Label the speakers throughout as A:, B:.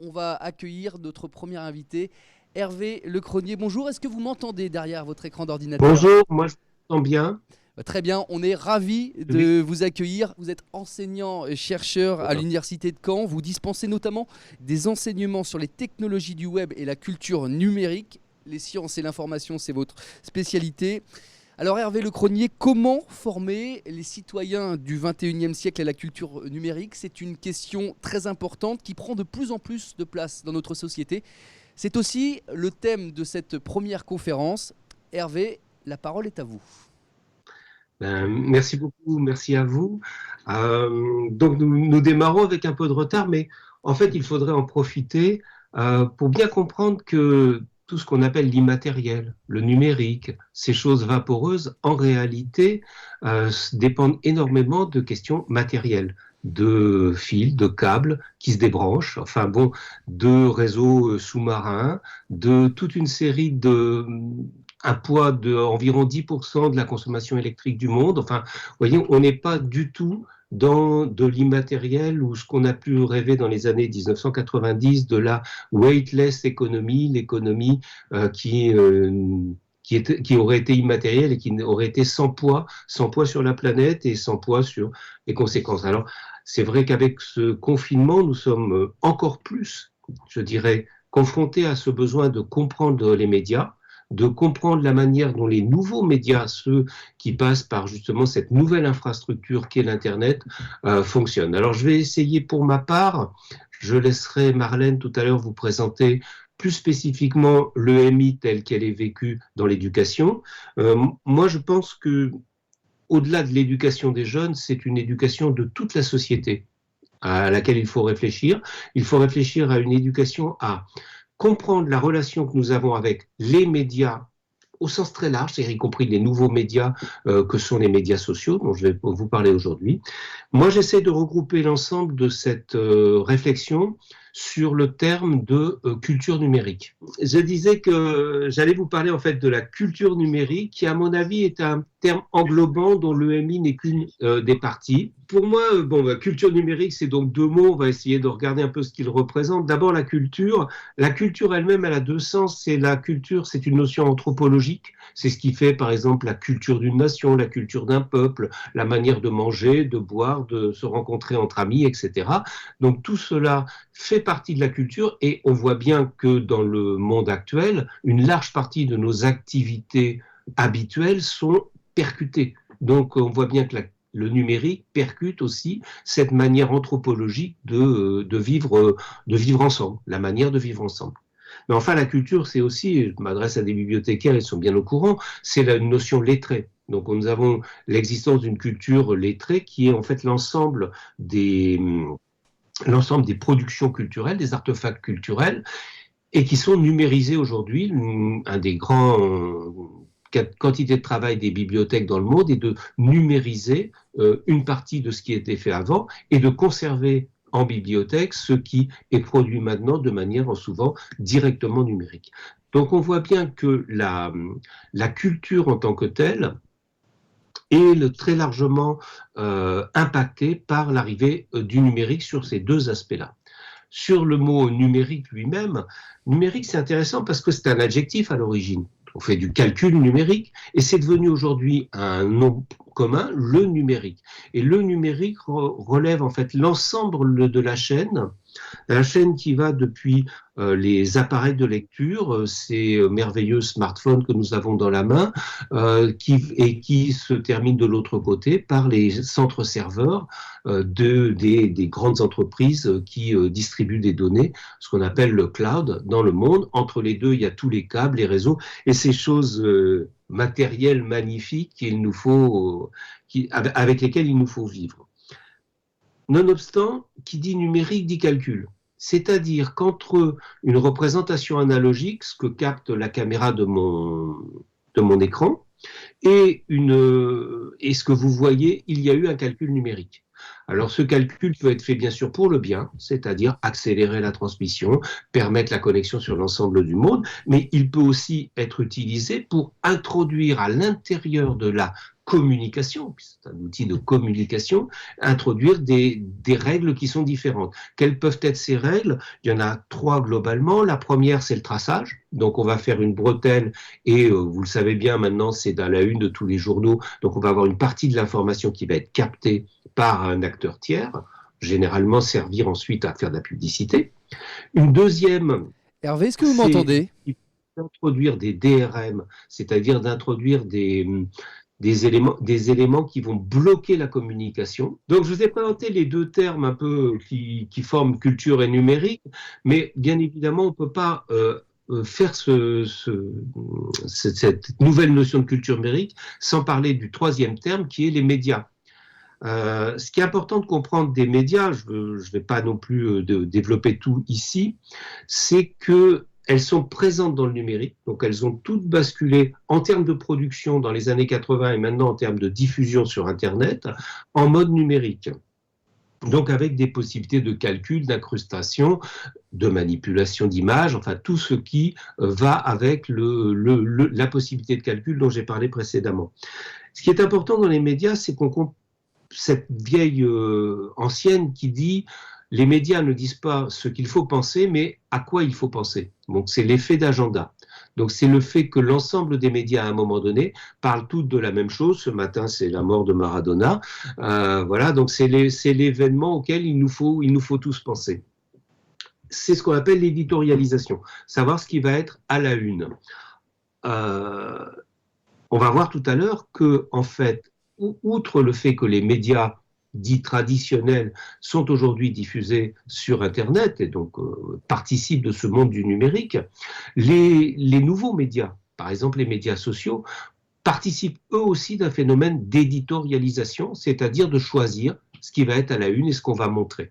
A: On va accueillir notre premier invité, Hervé Lecronier. Bonjour, est-ce que vous m'entendez derrière votre écran d'ordinateur?
B: Bonjour, moi je m'entends bien.
A: Très bien, on est ravis
B: Oui.
A: de vous accueillir. Vous êtes enseignant et chercheur à l'Université de Caen. Vous dispensez notamment des enseignements sur les technologies du web et la culture numérique. Les sciences et l'information, c'est votre spécialité. Alors Hervé Lecronier, comment former les citoyens du 21e siècle à la culture numérique? C'est une question très importante qui prend de plus en plus de place dans notre société. C'est aussi le thème de cette première conférence. Hervé, la parole est à vous.
B: Merci beaucoup, merci à vous. Donc nous démarrons avec un peu de retard, mais en fait il faudrait en profiter pour bien comprendre que tout ce qu'on appelle l'immatériel, le numérique, ces choses vaporeuses, en réalité dépendent énormément de questions matérielles, de fils, de câbles qui se débranchent, enfin bon, de réseaux sous-marins, de toute une série de un poids de environ 10% de la consommation électrique du monde. Enfin, vous voyez, on n'est pas du tout dans de l'immatériel ou ce qu'on a pu rêver dans les années 1990 de la weightless economy, l'économie qui aurait été immatérielle et qui aurait été sans poids sur la planète et sans poids sur les conséquences. Alors, c'est vrai qu'avec ce confinement, nous sommes encore plus, je dirais, confrontés à ce besoin de comprendre les médias, de comprendre la manière dont les nouveaux médias, ceux qui passent par justement cette nouvelle infrastructure qu'est l'Internet, fonctionnent. Alors je vais essayer pour ma part, je laisserai Marlène tout à l'heure vous présenter plus spécifiquement l'EMI tel qu'elle est vécue dans l'éducation. Moi je pense que au-delà de l'éducation des jeunes, c'est une éducation de toute la société à laquelle il faut réfléchir. Il faut réfléchir à une éducation à comprendre la relation que nous avons avec les médias au sens très large, c'est-à-dire y compris les nouveaux médias que sont les médias sociaux, dont je vais vous parler aujourd'hui. Moi, j'essaie de regrouper l'ensemble de cette réflexion sur le terme de culture numérique. Je disais que j'allais vous parler en fait de la culture numérique, qui à mon avis est un terme englobant dont l'EMI n'est qu'une des parties. Pour moi, culture numérique, c'est donc deux mots. On va essayer de regarder un peu ce qu'ils représentent. D'abord, la culture. La culture elle-même, elle a deux sens. C'est la culture, c'est une notion anthropologique. C'est ce qui fait, par exemple, la culture d'une nation, la culture d'un peuple, la manière de manger, de boire, de se rencontrer entre amis, etc. Donc tout cela fait partie de la culture et on voit bien que dans le monde actuel, une large partie de nos activités habituelles sont percutées. Donc on voit bien que le numérique percute aussi cette manière anthropologique de vivre ensemble, la manière de vivre ensemble. Mais enfin, la culture, c'est aussi, je m'adresse à des bibliothécaires, ils sont bien au courant, c'est la notion lettrée. Donc nous avons l'existence d'une culture lettrée qui est en fait l'ensemble des productions culturelles, des artefacts culturels, et qui sont numérisés aujourd'hui. Un des grands quantités de travail des bibliothèques dans le monde est de numériser une partie de ce qui était fait avant et de conserver en bibliothèque ce qui est produit maintenant de manière souvent directement numérique. Donc on voit bien que la culture en tant que telle est très largement impactée par l'arrivée du numérique sur ces deux aspects-là. Sur le mot numérique lui-même, numérique c'est intéressant parce que c'est un adjectif à l'origine. On fait du calcul numérique et c'est devenu aujourd'hui un nom commun, le numérique. Et le numérique relève en fait l'ensemble de la chaîne qui va depuis les appareils de lecture, ces merveilleux smartphones que nous avons dans la main, qui se termine de l'autre côté par les centres serveurs des grandes entreprises qui distribuent des données, ce qu'on appelle le cloud dans le monde. Entre les deux, il y a tous les câbles, les réseaux et ces choses matérielles magnifiques avec lesquelles il nous faut vivre. Nonobstant, qui dit numérique dit calcul. C'est-à-dire qu'entre une représentation analogique, ce que capte la caméra de mon écran, et ce que vous voyez, il y a eu un calcul numérique. Alors ce calcul peut être fait bien sûr pour le bien, c'est-à-dire accélérer la transmission, permettre la connexion sur l'ensemble du monde, mais il peut aussi être utilisé pour introduire à l'intérieur de la communication, c'est un outil de communication, introduire des règles qui sont différentes. Quelles peuvent être ces règles? Il y en a 3 globalement. La première, c'est le traçage. Donc, on va faire une bretelle et vous le savez bien, maintenant, c'est dans la une de tous les journaux. Donc, on va avoir une partie de l'information qui va être captée par un acteur tiers, généralement servir ensuite à faire de la publicité. Une deuxième,
A: Hervé, est-ce que vous
B: c'est
A: m'entendez?
B: d'introduire des DRM, c'est-à-dire d'introduire des éléments qui vont bloquer la communication. Donc, je vous ai présenté les 2 termes un peu qui forment culture et numérique, mais bien évidemment, on ne peut pas faire cette nouvelle notion de culture numérique sans parler du 3e terme qui est les médias. Ce qui est important de comprendre des médias, je ne vais pas non plus développer tout ici, c'est qu'elles sont présentes dans le numérique, donc elles ont toutes basculé en termes de production dans les années 80 et maintenant en termes de diffusion sur Internet, en mode numérique. Donc avec des possibilités de calcul, d'incrustation, de manipulation d'images, enfin tout ce qui va avec la possibilité de calcul dont j'ai parlé précédemment. Ce qui est important dans les médias, c'est qu'on comprend cette vieille ancienne qui dit les médias ne disent pas ce qu'il faut penser, mais à quoi il faut penser. Donc c'est l'effet d'agenda. Donc c'est le fait que l'ensemble des médias à un moment donné parlent toutes de la même chose. Ce matin c'est la mort de Maradona. Voilà, donc c'est l'événement auquel il nous faut tous penser. C'est ce qu'on appelle l'éditorialisation, savoir ce qui va être à la une. On va voir tout à l'heure que en fait, outre le fait que les médias dits traditionnels sont aujourd'hui diffusés sur Internet et donc participent de ce monde du numérique, les nouveaux médias, par exemple les médias sociaux, participent eux aussi d'un phénomène d'éditorialisation, c'est-à-dire de choisir ce qui va être à la une et ce qu'on va montrer.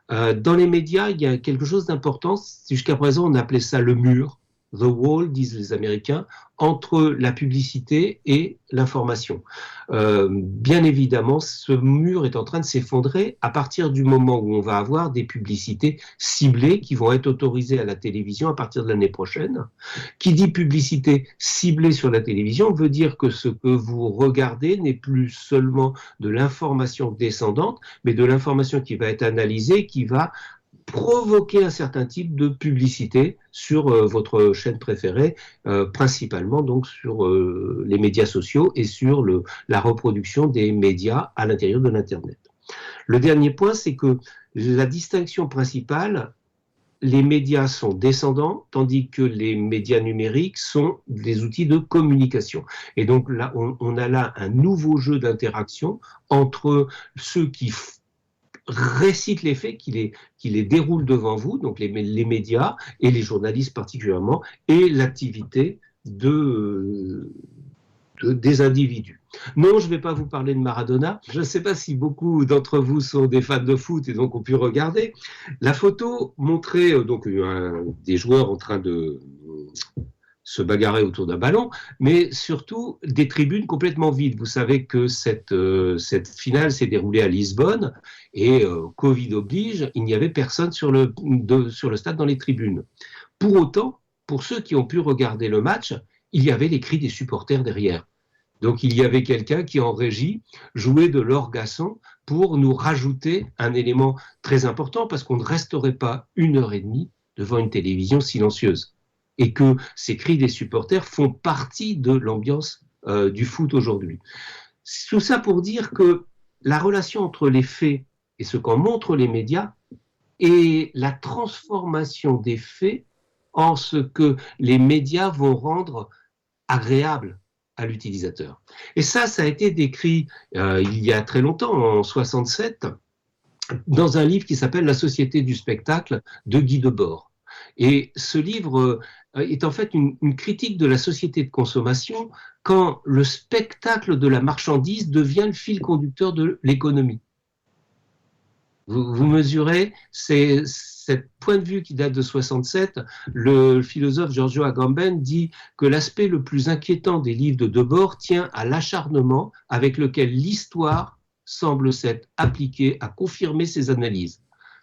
B: Dans les médias, il y a quelque chose d'important, jusqu'à présent on appelait ça le mur, the wall, disent les Américains, entre la publicité et l'information. Bien évidemment, ce mur est en train de s'effondrer à partir du moment où on va avoir des publicités ciblées qui vont être autorisées à la télévision à partir de l'année prochaine. Qui dit publicité ciblée sur la télévision veut dire que ce que vous regardez n'est plus seulement de l'information descendante, mais de l'information qui va être analysée, qui va provoquer un certain type de publicité sur votre chaîne préférée, principalement donc sur les médias sociaux et sur la reproduction des médias à l'intérieur de l'Internet. Le dernier point, c'est que la distinction principale, les médias sont descendants, tandis que les médias numériques sont des outils de communication. Et donc là, on a là un nouveau jeu d'interaction entre ceux qui récite les faits, qui les déroule devant vous, donc les médias et les journalistes particulièrement, et l'activité des individus. Non, je ne vais pas vous parler de Maradona. Je ne sais pas si beaucoup d'entre vous sont des fans de foot et donc ont pu regarder. La photo montrait donc des joueurs en train de se bagarrer autour d'un ballon, mais surtout des tribunes complètement vides. Vous savez que cette finale s'est déroulée à Lisbonne et Covid oblige, il n'y avait personne sur le stade dans les tribunes. Pour autant, pour ceux qui ont pu regarder le match, il y avait les cris des supporters derrière. Donc il y avait quelqu'un qui en régie jouait de l'orgasson pour nous rajouter un élément très important parce qu'on ne resterait pas 1h30 devant une télévision silencieuse. Et que ces cris des supporters font partie de l'ambiance du foot aujourd'hui. Tout ça pour dire que la relation entre les faits et ce qu'en montrent les médias est la transformation des faits en ce que les médias vont rendre agréable à l'utilisateur. Et ça a été décrit il y a très longtemps, en 1967, dans un livre qui s'appelle La Société du spectacle de Guy Debord. Et ce livre est en fait une critique de la société de consommation quand le spectacle de la marchandise devient le fil conducteur de l'économie. Vous mesurez, c'est cet point de vue qui date de 67, le philosophe Giorgio Agamben dit que l'aspect le plus inquiétant des livres de Debord tient à l'acharnement avec lequel l'histoire semble s'être appliquée à confirmer ses analyses.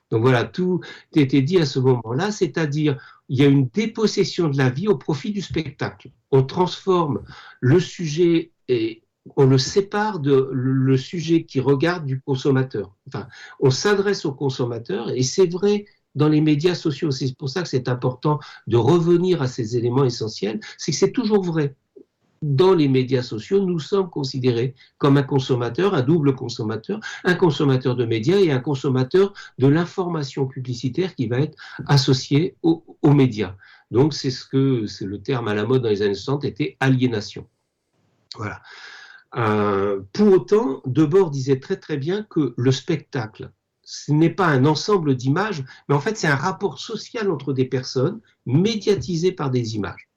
B: Donc voilà, tout était dit à ce moment-là, c'est-à-dire il y a une dépossession de la vie au profit du spectacle. On transforme le sujet et on le sépare de le sujet qui regarde du consommateur. Enfin, on s'adresse au consommateur et c'est vrai dans les médias sociaux. C'est pour ça que c'est important de revenir à ces éléments essentiels. C'est que c'est toujours vrai. Dans les médias sociaux, nous sommes considérés comme un consommateur, un double consommateur, un consommateur de médias et un consommateur de l'information publicitaire qui va être associée aux médias. Donc, c'est le terme à la mode dans les années 60 était aliénation. Voilà. Pour autant, Debord disait très très bien que le spectacle, ce n'est pas un ensemble d'images, mais en fait c'est un rapport social entre des personnes médiatisées par des images.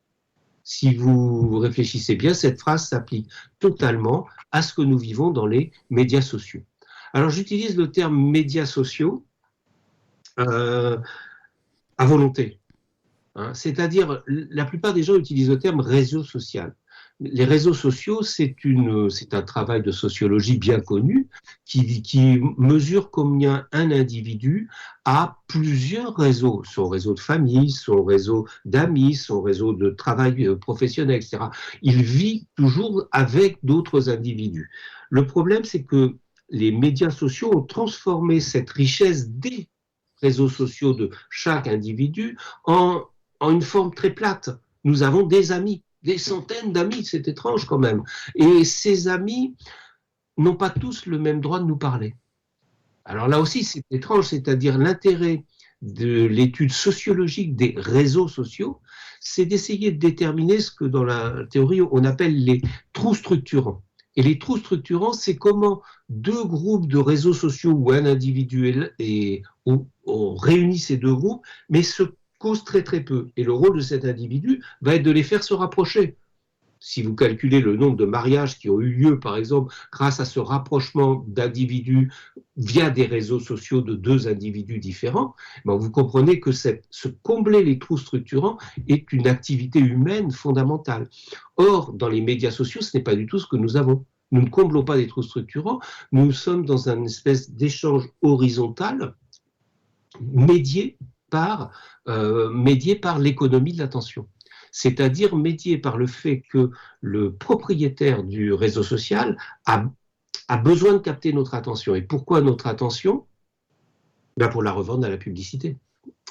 B: Si vous réfléchissez bien, cette phrase s'applique totalement à ce que nous vivons dans les médias sociaux. Alors j'utilise le terme médias sociaux à volonté. C'est-à-dire, la plupart des gens utilisent le terme réseau social. Les réseaux sociaux, c'est un travail de sociologie bien connu qui mesure combien un individu a plusieurs réseaux, son réseau de famille, son réseau d'amis, son réseau de travail professionnel, etc. Il vit toujours avec d'autres individus. Le problème, c'est que les médias sociaux ont transformé cette richesse des réseaux sociaux de chaque individu en une forme très plate. Nous avons des amis, des centaines d'amis, c'est étrange quand même. Et ces amis n'ont pas tous le même droit de nous parler. Alors là aussi, c'est étrange, c'est-à-dire l'intérêt de l'étude sociologique des réseaux sociaux, c'est d'essayer de déterminer ce que dans la théorie on appelle les trous structurants. Et les trous structurants, c'est comment deux groupes de réseaux sociaux où un individu on réunit ces deux groupes, mais se causent très très peu. Et le rôle de cet individu va être de les faire se rapprocher. Si vous calculez le nombre de mariages qui ont eu lieu, par exemple, grâce à ce rapprochement d'individus via des réseaux sociaux de deux individus différents, ben vous comprenez que se combler les trous structurants est une activité humaine fondamentale. Or, dans les médias sociaux, ce n'est pas du tout ce que nous avons. Nous ne comblons pas des trous structurants, nous sommes dans une espèce d'échange horizontal médié par l'économie de l'attention. C'est-à-dire médié par le fait que le propriétaire du réseau social a besoin de capter notre attention. Et pourquoi notre attention? Ben pour la revendre à la publicité,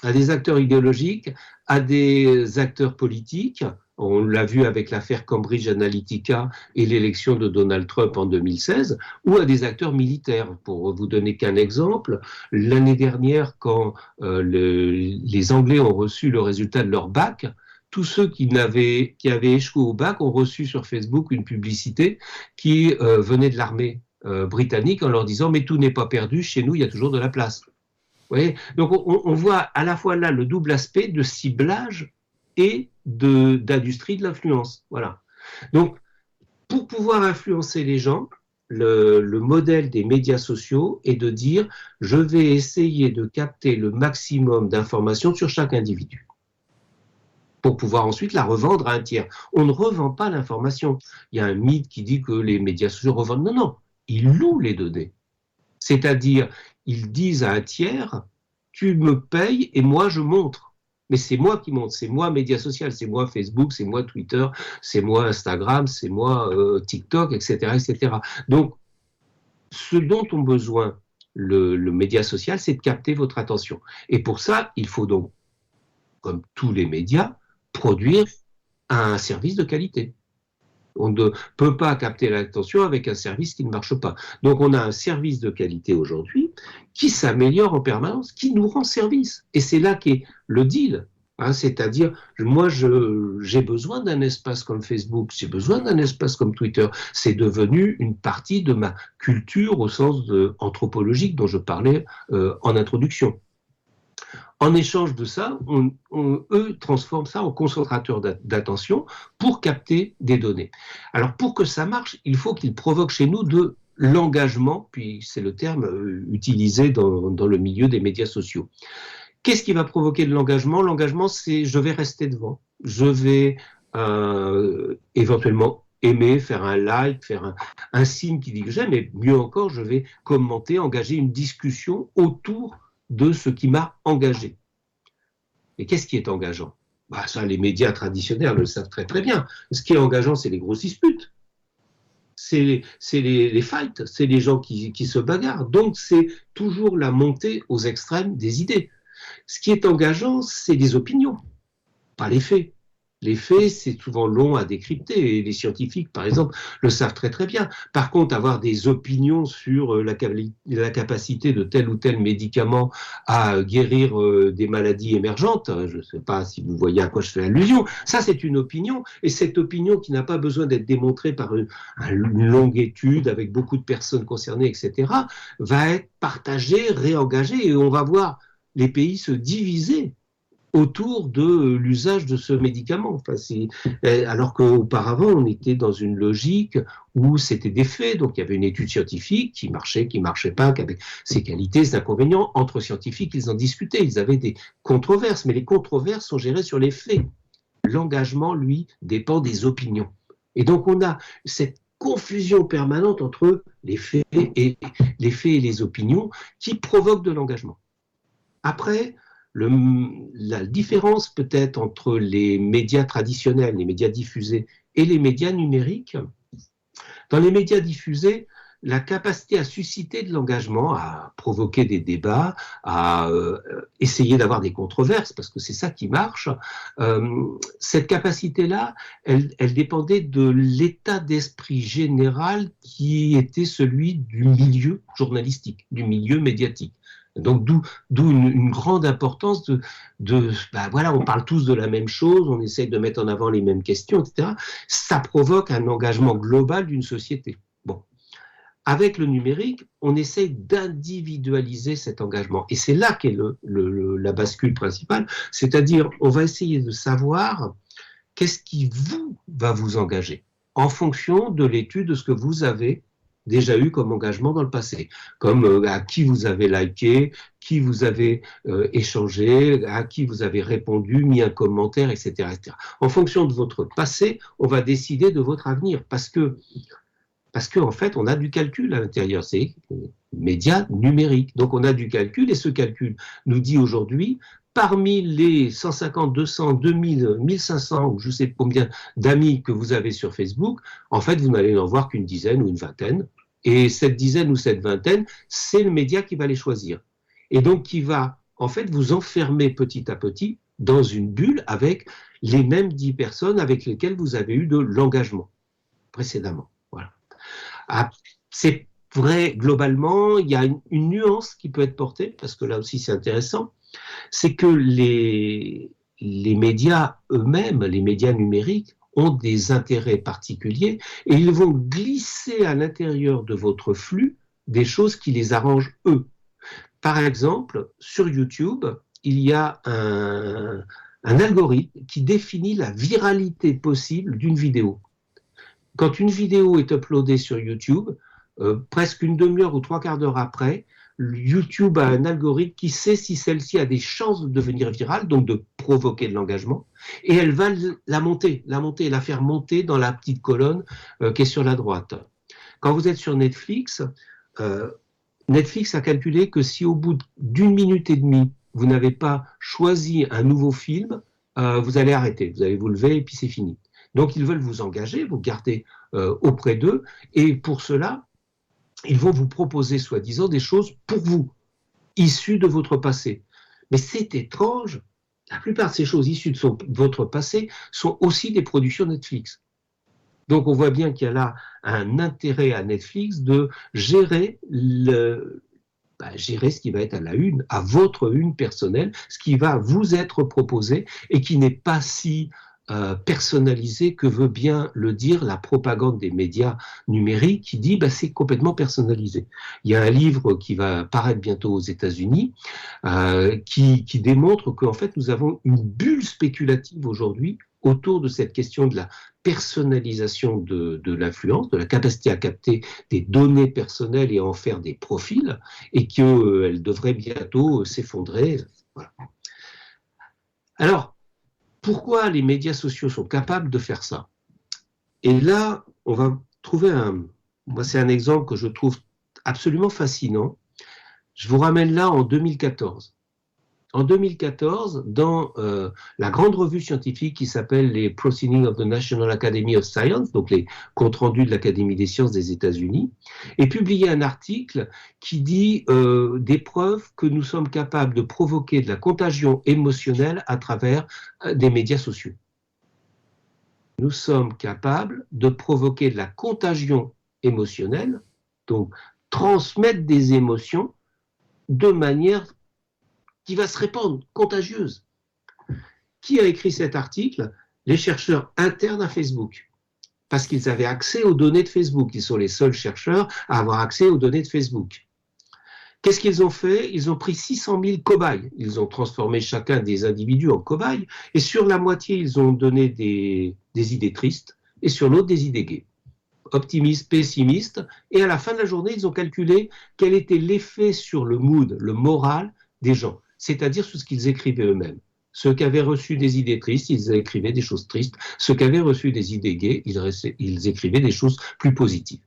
B: à des acteurs idéologiques, à des acteurs politiques. On l'a vu avec l'affaire Cambridge Analytica et l'élection de Donald Trump en 2016, ou à des acteurs militaires. Pour vous donner qu'un exemple, l'année dernière, quand les Anglais ont reçu le résultat de leur bac, tous ceux qui avaient échoué au bac ont reçu sur Facebook une publicité qui venait de l'armée britannique en leur disant « mais tout n'est pas perdu, chez nous il y a toujours de la place ». Vous voyez, donc on voit à la fois là le double aspect de ciblage et d'industrie de l'influence. Voilà. Donc, pour pouvoir influencer les gens, le modèle des médias sociaux est de dire je vais essayer de capter le maximum d'informations sur chaque individu pour pouvoir ensuite la revendre à un tiers. On ne revend pas l'information. Il y a un mythe qui dit que les médias sociaux revendent. Non, non, ils louent les données. C'est-à-dire, ils disent à un tiers, tu me payes et moi je montre. Mais c'est moi qui montre, c'est moi média social, c'est moi Facebook, c'est moi Twitter, c'est moi Instagram, c'est moi TikTok, etc., etc. Donc, ce dont ont besoin le média social, c'est de capter votre attention. Et pour ça, il faut donc, comme tous les médias, produire un service de qualité. On ne peut pas capter l'attention avec un service qui ne marche pas. Donc on a un service de qualité aujourd'hui qui s'améliore en permanence, qui nous rend service. Et c'est là qu'est le deal. C'est-à-dire, moi, j'ai besoin d'un espace comme Facebook, j'ai besoin d'un espace comme Twitter. C'est devenu une partie de ma culture au sens anthropologique dont je parlais en introduction. En échange de ça, eux transforment ça en concentrateur d'attention pour capter des données. Alors pour que ça marche, il faut qu'ils provoquent chez nous de l'engagement, puis c'est le terme utilisé dans le milieu des médias sociaux. Qu'est-ce qui va provoquer de l'engagement? L'engagement, c'est je vais rester devant, je vais éventuellement aimer, faire un like, faire un signe qui dit que j'aime, mais mieux encore, je vais commenter, engager une discussion autour de ce qui m'a engagé. Et qu'est-ce qui est engageant? Ça, les médias traditionnels le savent très très bien. Ce qui est engageant, c'est les grosses disputes. c'est les fights, c'est les gens qui se bagarrent. Donc, c'est toujours la montée aux extrêmes des idées. Ce qui est engageant, c'est les opinions, pas les faits. Les faits, c'est souvent long à décrypter, et les scientifiques, par exemple, le savent très très bien. Par contre, avoir des opinions sur la capacité de tel ou tel médicament à guérir des maladies émergentes, je ne sais pas si vous voyez à quoi je fais allusion, ça c'est une opinion, et cette opinion qui n'a pas besoin d'être démontrée par une longue étude avec beaucoup de personnes concernées, etc., va être partagée, réengagée, et on va voir les pays se diviser autour de l'usage de ce médicament. Enfin, alors qu'auparavant, on était dans une logique où c'était des faits, donc il y avait une étude scientifique qui marchait pas, qui avait ses qualités, ses inconvénients. Entre scientifiques, ils en discutaient, ils avaient des controverses, mais les controverses sont gérées sur les faits. L'engagement, lui, dépend des opinions. Et donc, on a cette confusion permanente entre les faits et les opinions qui provoquent de l'engagement. Après, la différence peut-être entre les médias traditionnels, les médias diffusés et les médias numériques, dans les médias diffusés, la capacité à susciter de l'engagement, à provoquer des débats, à essayer d'avoir des controverses, parce que c'est ça qui marche, cette capacité-là, elle dépendait de l'état d'esprit général qui était celui du milieu journalistique, du milieu médiatique. Donc d'où une grande importance voilà, on parle tous de la même chose, on essaye de mettre en avant les mêmes questions, etc. Ça provoque un engagement global d'une société. Bon. Avec le numérique, on essaye d'individualiser cet engagement. Et c'est là qu'est la bascule principale, c'est-à-dire on va essayer de savoir qu'est-ce qui va vous engager en fonction de l'étude de ce que vous avez déjà eu comme engagement dans le passé, comme à qui vous avez liké, qui vous avez échangé, à qui vous avez répondu, mis un commentaire, etc., etc. En fonction de votre passé, on va décider de votre avenir, parce que en fait, on a du calcul à l'intérieur, c'est médias numériques. Donc on a du calcul, et ce calcul nous dit aujourd'hui, parmi les 150, 200, 2000, 1500 ou je sais pas combien d'amis que vous avez sur Facebook, en fait, vous n'allez en voir qu'une dizaine ou une vingtaine. Et cette dizaine ou cette vingtaine, c'est le média qui va les choisir. Et donc qui va, en fait, vous enfermer petit à petit dans une bulle avec les mêmes 10 personnes avec lesquelles vous avez eu de l'engagement précédemment. Voilà. C'est vrai, globalement, il y a une nuance qui peut être portée, parce que là aussi c'est intéressant, c'est que les médias eux-mêmes, les médias numériques, ont des intérêts particuliers et ils vont glisser à l'intérieur de votre flux des choses qui les arrangent eux. Par exemple, sur YouTube, il y a un algorithme qui définit la viralité possible d'une vidéo. Quand une vidéo est uploadée sur YouTube, presque une demi-heure ou 3/4 d'heure après, YouTube a un algorithme qui sait si celle-ci a des chances de devenir virale, donc de provoquer de l'engagement, et elle va la faire monter dans la petite colonne qui est sur la droite. Quand vous êtes sur Netflix, Netflix a calculé que si au bout d'1 minute et demie, vous n'avez pas choisi un nouveau film, vous allez arrêter, vous allez vous lever et puis c'est fini. Donc ils veulent vous engager, vous garder auprès d'eux, et pour cela, ils vont vous proposer soi-disant des choses pour vous, issues de votre passé. Mais c'est étrange, la plupart de ces choses issues de votre passé sont aussi des productions Netflix. Donc on voit bien qu'il y a là un intérêt à Netflix de gérer gérer ce qui va être à la une, à votre une personnelle, ce qui va vous être proposé et qui n'est pas si personnalisé que veut bien le dire la propagande des médias numériques qui dit c'est complètement personnalisé. Il y a un livre qui va paraître bientôt aux États-Unis qui démontre qu'en fait nous avons une bulle spéculative aujourd'hui autour de cette question de la personnalisation de l'influence, de la capacité à capter des données personnelles et à en faire des profils, et qu'elle devrait bientôt s'effondrer. Voilà. Alors, pourquoi les médias sociaux sont capables de faire ça? Et là, on va trouver c'est un exemple que je trouve absolument fascinant. Je vous ramène là en 2014. en 2014, dans la grande revue scientifique qui s'appelle les Proceedings of the National Academy of Science, donc les comptes rendus de l'Académie des sciences des États-Unis, est publié un article qui dit des preuves que nous sommes capables de provoquer de la contagion émotionnelle à travers des médias sociaux. Nous sommes capables de provoquer de la contagion émotionnelle, donc transmettre des émotions de manière qui va se répandre, contagieuse. Qui a écrit cet article? Les chercheurs internes à Facebook, parce qu'ils avaient accès aux données de Facebook. Ils sont les seuls chercheurs à avoir accès aux données de Facebook. Qu'est-ce qu'ils ont fait? Ils ont pris 600 000 cobayes. Ils ont transformé chacun des individus en cobayes, et sur la moitié, ils ont donné des idées tristes, et sur l'autre, des idées gaies. Optimistes, pessimistes, et à la fin de la journée, ils ont calculé quel était l'effet sur le mood, le moral des gens, c'est-à-dire sur ce qu'ils écrivaient eux-mêmes. Ceux qui avaient reçu des idées tristes, ils écrivaient des choses tristes. Ceux qui avaient reçu des idées gaies, ils écrivaient des choses plus positives.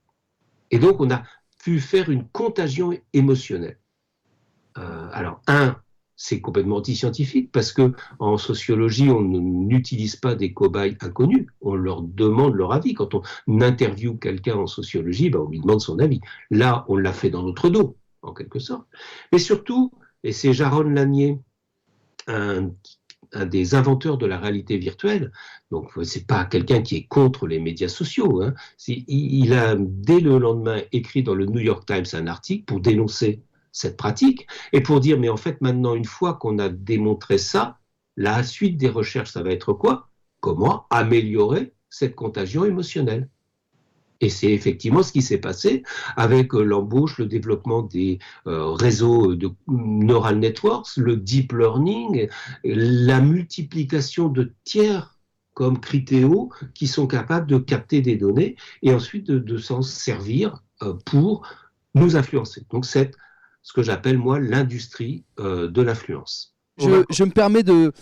B: Et donc, on a pu faire une contagion émotionnelle. Alors, c'est complètement anti-scientifique parce que en sociologie, on n'utilise pas des cobayes inconnus. On leur demande leur avis. Quand on interviewe quelqu'un en sociologie, on lui demande son avis. Là, on l'a fait dans notre dos, en quelque sorte. Mais surtout, et c'est Jaron Lanier, un des inventeurs de la réalité virtuelle, donc c'est pas quelqu'un qui est contre les médias sociaux, hein. Il a dès le lendemain écrit dans le New York Times un article pour dénoncer cette pratique et pour dire mais en fait maintenant une fois qu'on a démontré ça, la suite des recherches ça va être quoi? Comment améliorer cette contagion émotionnelle? Et c'est effectivement ce qui s'est passé avec l'embauche, le développement des réseaux de neural networks, le deep learning, la multiplication de tiers comme Criteo qui sont capables de capter des données et ensuite de s'en servir pour nous influencer. Donc c'est ce que j'appelle moi l'industrie de l'influence.
A: Je me permets de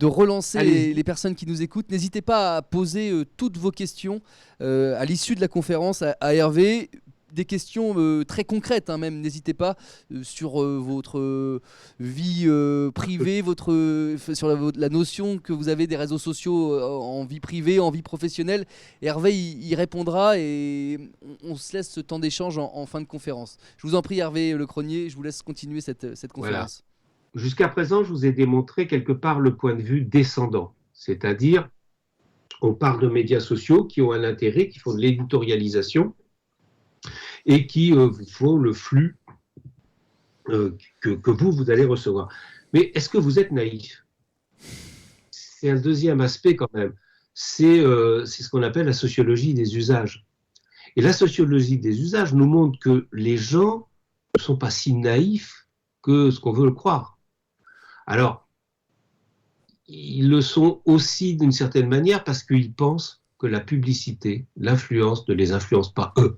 A: relancer les personnes qui nous écoutent. N'hésitez pas à poser toutes vos questions à l'issue de la conférence à Hervé. Des questions très concrètes, hein, même. N'hésitez pas sur votre vie privée, sur la notion que vous avez des réseaux sociaux en vie privée, en vie professionnelle. Hervé il répondra et on se laisse ce temps d'échange en fin de conférence. Je vous en prie, Hervé Lecronier, je vous laisse continuer cette conférence.
B: Voilà. Jusqu'à présent, je vous ai démontré quelque part le point de vue descendant, c'est-à-dire on parle de médias sociaux qui ont un intérêt, qui font de l'éditorialisation et qui font le flux que vous allez recevoir. Mais est-ce que vous êtes naïf? C'est un deuxième aspect quand même. C'est ce qu'on appelle la sociologie des usages. Et la sociologie des usages nous montre que les gens ne sont pas si naïfs que ce qu'on veut le croire. Alors, ils le sont aussi d'une certaine manière parce qu'ils pensent que la publicité, l'influence ne les influence pas eux.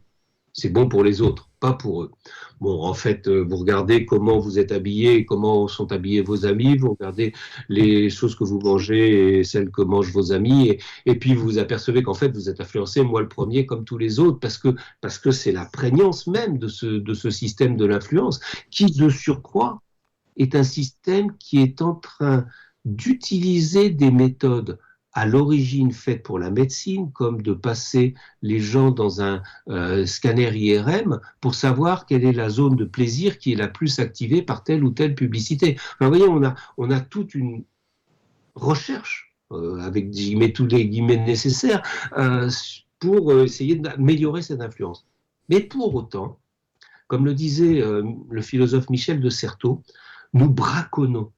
B: C'est bon pour les autres, pas pour eux. Bon, en fait, vous regardez comment vous êtes habillés, comment sont habillés vos amis, vous regardez les choses que vous mangez et celles que mangent vos amis, et puis vous vous apercevez qu'en fait, vous êtes influencé, moi le premier, comme tous les autres, parce que c'est la prégnance même de ce système de l'influence, qui, de surcroît, est un système qui est en train d'utiliser des méthodes à l'origine faites pour la médecine, comme de passer les gens dans un scanner IRM pour savoir quelle est la zone de plaisir qui est la plus activée par telle ou telle publicité. Enfin, vous voyez, on a toute une recherche, avec tous les guillemets nécessaires, pour essayer d'améliorer cette influence. Mais pour autant, comme le disait le philosophe Michel de Certeau, nous braconnons.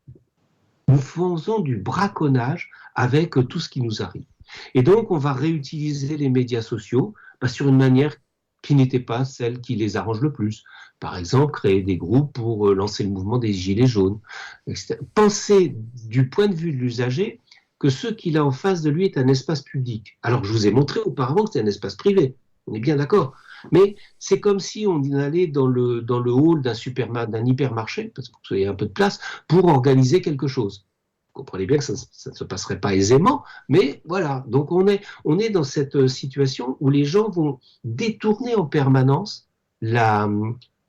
B: Nous faisons du braconnage avec tout ce qui nous arrive. Et donc, on va réutiliser les médias sociaux sur une manière qui n'était pas celle qui les arrange le plus. Par exemple, créer des groupes pour lancer le mouvement des Gilets jaunes, etc. Pensez du point de vue de l'usager que ce qu'il a en face de lui est un espace public. Alors, je vous ai montré auparavant que c'est un espace privé. On est bien d'accord. Mais c'est comme si on allait dans le hall d'un hypermarché, parce que vous avez un peu de place, pour organiser quelque chose. Vous comprenez bien que ça ne se passerait pas aisément, mais voilà. Donc on est dans cette situation où les gens vont détourner en permanence la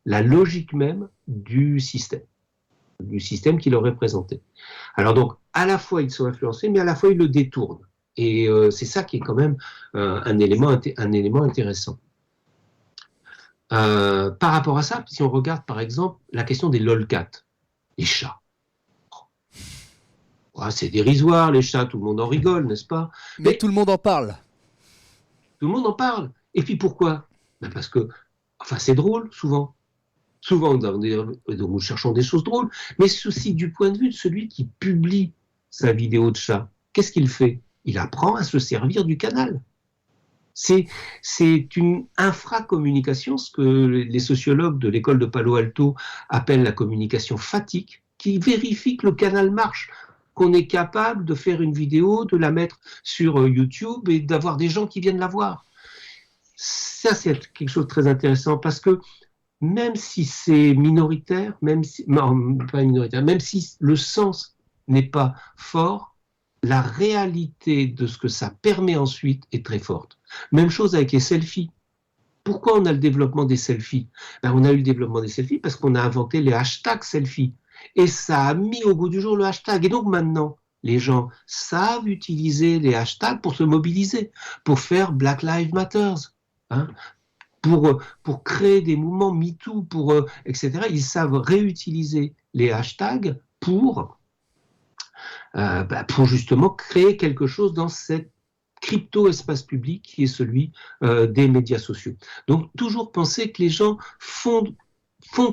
B: logique même du système. du système qui leur est présenté. Alors donc, à la fois ils sont influencés, mais à la fois ils le détournent. Et c'est ça qui est quand même un élément intéressant. Par rapport à ça, si on regarde par exemple la question des lolcats, les chats. Ouais, c'est dérisoire, les chats, tout le monde en rigole, n'est-ce pas?
A: Mais tout le monde en parle.
B: Tout le monde en parle. Et puis pourquoi? Ben parce que, enfin, c'est drôle, souvent. Souvent, nous cherchons des choses drôles, mais ceci du point de vue de celui qui publie sa vidéo de chat. Qu'est-ce qu'il fait? Il apprend à se servir du canal. C'est une infracommunication, ce que les sociologues de l'école de Palo Alto appellent la communication fatigue, qui vérifie que le canal marche, qu'on est capable de faire une vidéo, de la mettre sur YouTube et d'avoir des gens qui viennent la voir. Ça, c'est quelque chose de très intéressant parce que même si c'est minoritaire, même si, non, pas minoritaire, même si le sens n'est pas fort, la réalité de ce que ça permet ensuite est très forte. Même chose avec les selfies. Pourquoi on a le développement des selfies? Ben, on a eu le développement des selfies parce qu'on a inventé les hashtags selfies. Et ça a mis au goût du jour le hashtag. Et donc maintenant, les gens savent utiliser les hashtags pour se mobiliser, pour faire Black Lives Matter, hein, pour créer des mouvements MeToo, etc. Ils savent réutiliser les hashtags pour justement créer quelque chose dans cette crypto-espace public qui est celui des médias sociaux. Donc toujours penser que les gens font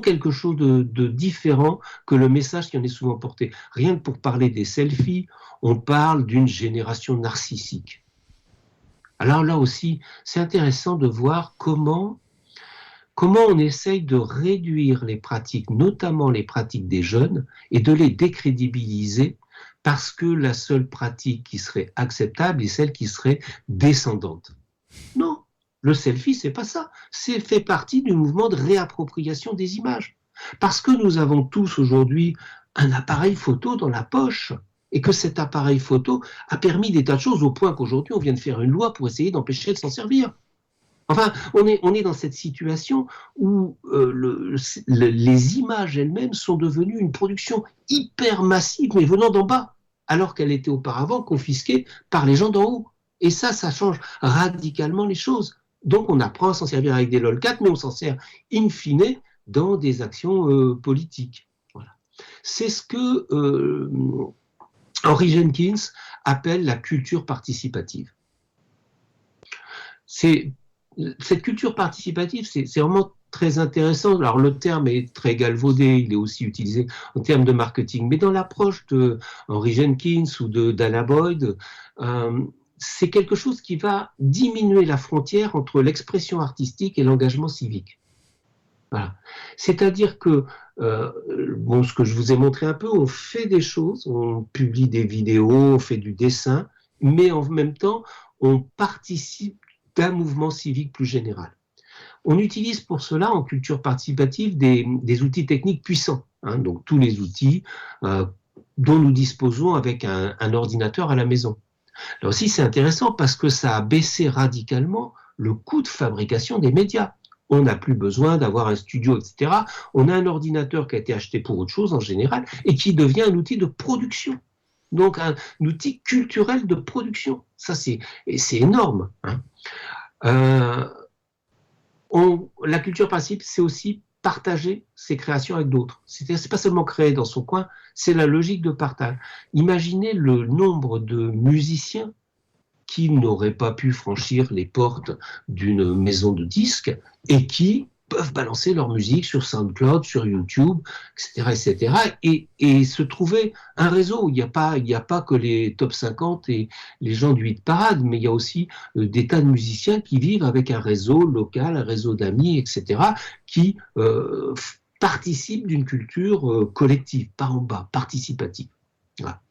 B: quelque chose de différent que le message qui en est souvent porté. Rien que pour parler des selfies, on parle d'une génération narcissique. Alors là aussi, c'est intéressant de voir comment on essaye de réduire les pratiques, notamment les pratiques des jeunes, et de les décrédibiliser parce que la seule pratique qui serait acceptable est celle qui serait descendante. Non, le selfie, c'est pas ça. C'est fait partie du mouvement de réappropriation des images. Parce que nous avons tous aujourd'hui un appareil photo dans la poche et que cet appareil photo a permis des tas de choses au point qu'aujourd'hui on vient de faire une loi pour essayer d'empêcher de s'en servir. Enfin, on est dans cette situation où les images elles-mêmes sont devenues une production hyper massive, mais venant d'en bas, alors qu'elle était auparavant confisquée par les gens d'en haut. Et ça change radicalement les choses. Donc on apprend à s'en servir avec des lolcats, mais on s'en sert in fine dans des actions politiques. Voilà. C'est ce que Henry Jenkins appelle la culture participative. Cette culture participative, c'est vraiment très intéressant. Alors le terme est très galvaudé, il est aussi utilisé en termes de marketing, mais dans l'approche de Henry Jenkins ou de Dana Boyd, c'est quelque chose qui va diminuer la frontière entre l'expression artistique et l'engagement civique. Voilà. C'est-à-dire que, ce que je vous ai montré un peu, on fait des choses, on publie des vidéos, on fait du dessin, mais en même temps, on participe d'un mouvement civique plus général. On utilise pour cela, en culture participative, des outils techniques puissants, hein, donc tous les outils dont nous disposons avec un ordinateur à la maison. Là aussi, c'est intéressant parce que ça a baissé radicalement le coût de fabrication des médias. On n'a plus besoin d'avoir un studio, etc. On a un ordinateur qui a été acheté pour autre chose en général et qui devient un outil de production. Donc un outil culturel de production. Ça, c'est énorme. Hein. La culture participative, c'est aussi partager ses créations avec d'autres. C'est pas seulement créer dans son coin, c'est la logique de partage. Imaginez le nombre de musiciens qui n'auraient pas pu franchir les portes d'une maison de disques et qui peuvent balancer leur musique sur SoundCloud, sur YouTube, etc., et se trouver un réseau. Il n'y a pas que les top 50 et les gens du hit parade, mais il y a aussi des tas de musiciens qui vivent avec un réseau local, un réseau d'amis, etc., qui participent d'une culture collective, par en bas, participative. Voilà.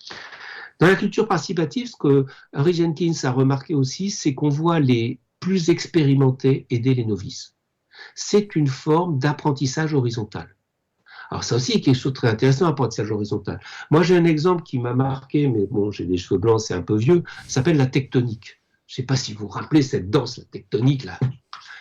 B: Dans la culture participative, ce que Henry Jenkins a remarqué aussi, c'est qu'on voit les plus expérimentés aider les novices. C'est une forme d'apprentissage horizontal. Alors ça aussi est quelque chose de très intéressant, l'apprentissage horizontal. Moi j'ai un exemple qui m'a marqué, mais bon, j'ai des cheveux blancs, c'est un peu vieux, ça s'appelle la tectonique. Je ne sais pas si vous vous rappelez cette danse, la tectonique, là,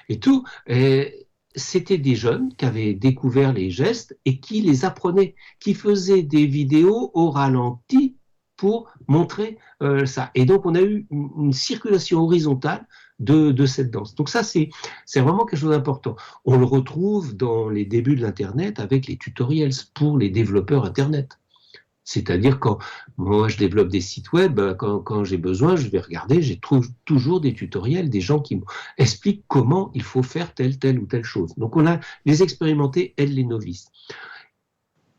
B: et tout. Et c'était des jeunes qui avaient découvert les gestes et qui les apprenaient, qui faisaient des vidéos au ralenti pour montrer ça. Et donc, on a eu une circulation horizontale de cette danse. Donc ça, c'est vraiment quelque chose d'important. On le retrouve dans les débuts de l'Internet avec les tutoriels pour les développeurs Internet. C'est-à-dire quand moi je développe des sites web, quand j'ai besoin, je vais regarder, j'ai toujours des tutoriels, des gens qui m'expliquent comment il faut faire telle ou telle chose. Donc on a les expérimentés aident les novices.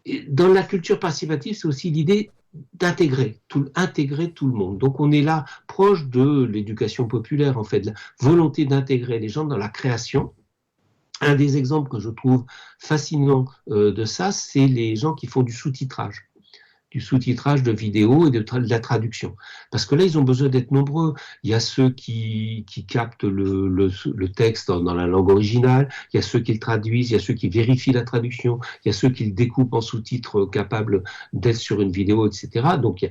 B: Et dans la culture participative, c'est aussi l'idée d'intégrer tout le monde. Donc on est là proche de l'éducation populaire, en fait, la volonté d'intégrer les gens dans la création. Un des exemples que je trouve fascinant de ça, c'est les gens qui font du sous-titrage de vidéos et de la traduction. Parce que là, ils ont besoin d'être nombreux. Il y a ceux qui captent le texte dans la langue originale, il y a ceux qui le traduisent, il y a ceux qui vérifient la traduction, il y a ceux qui le découpent en sous-titres capables d'être sur une vidéo, etc. Donc,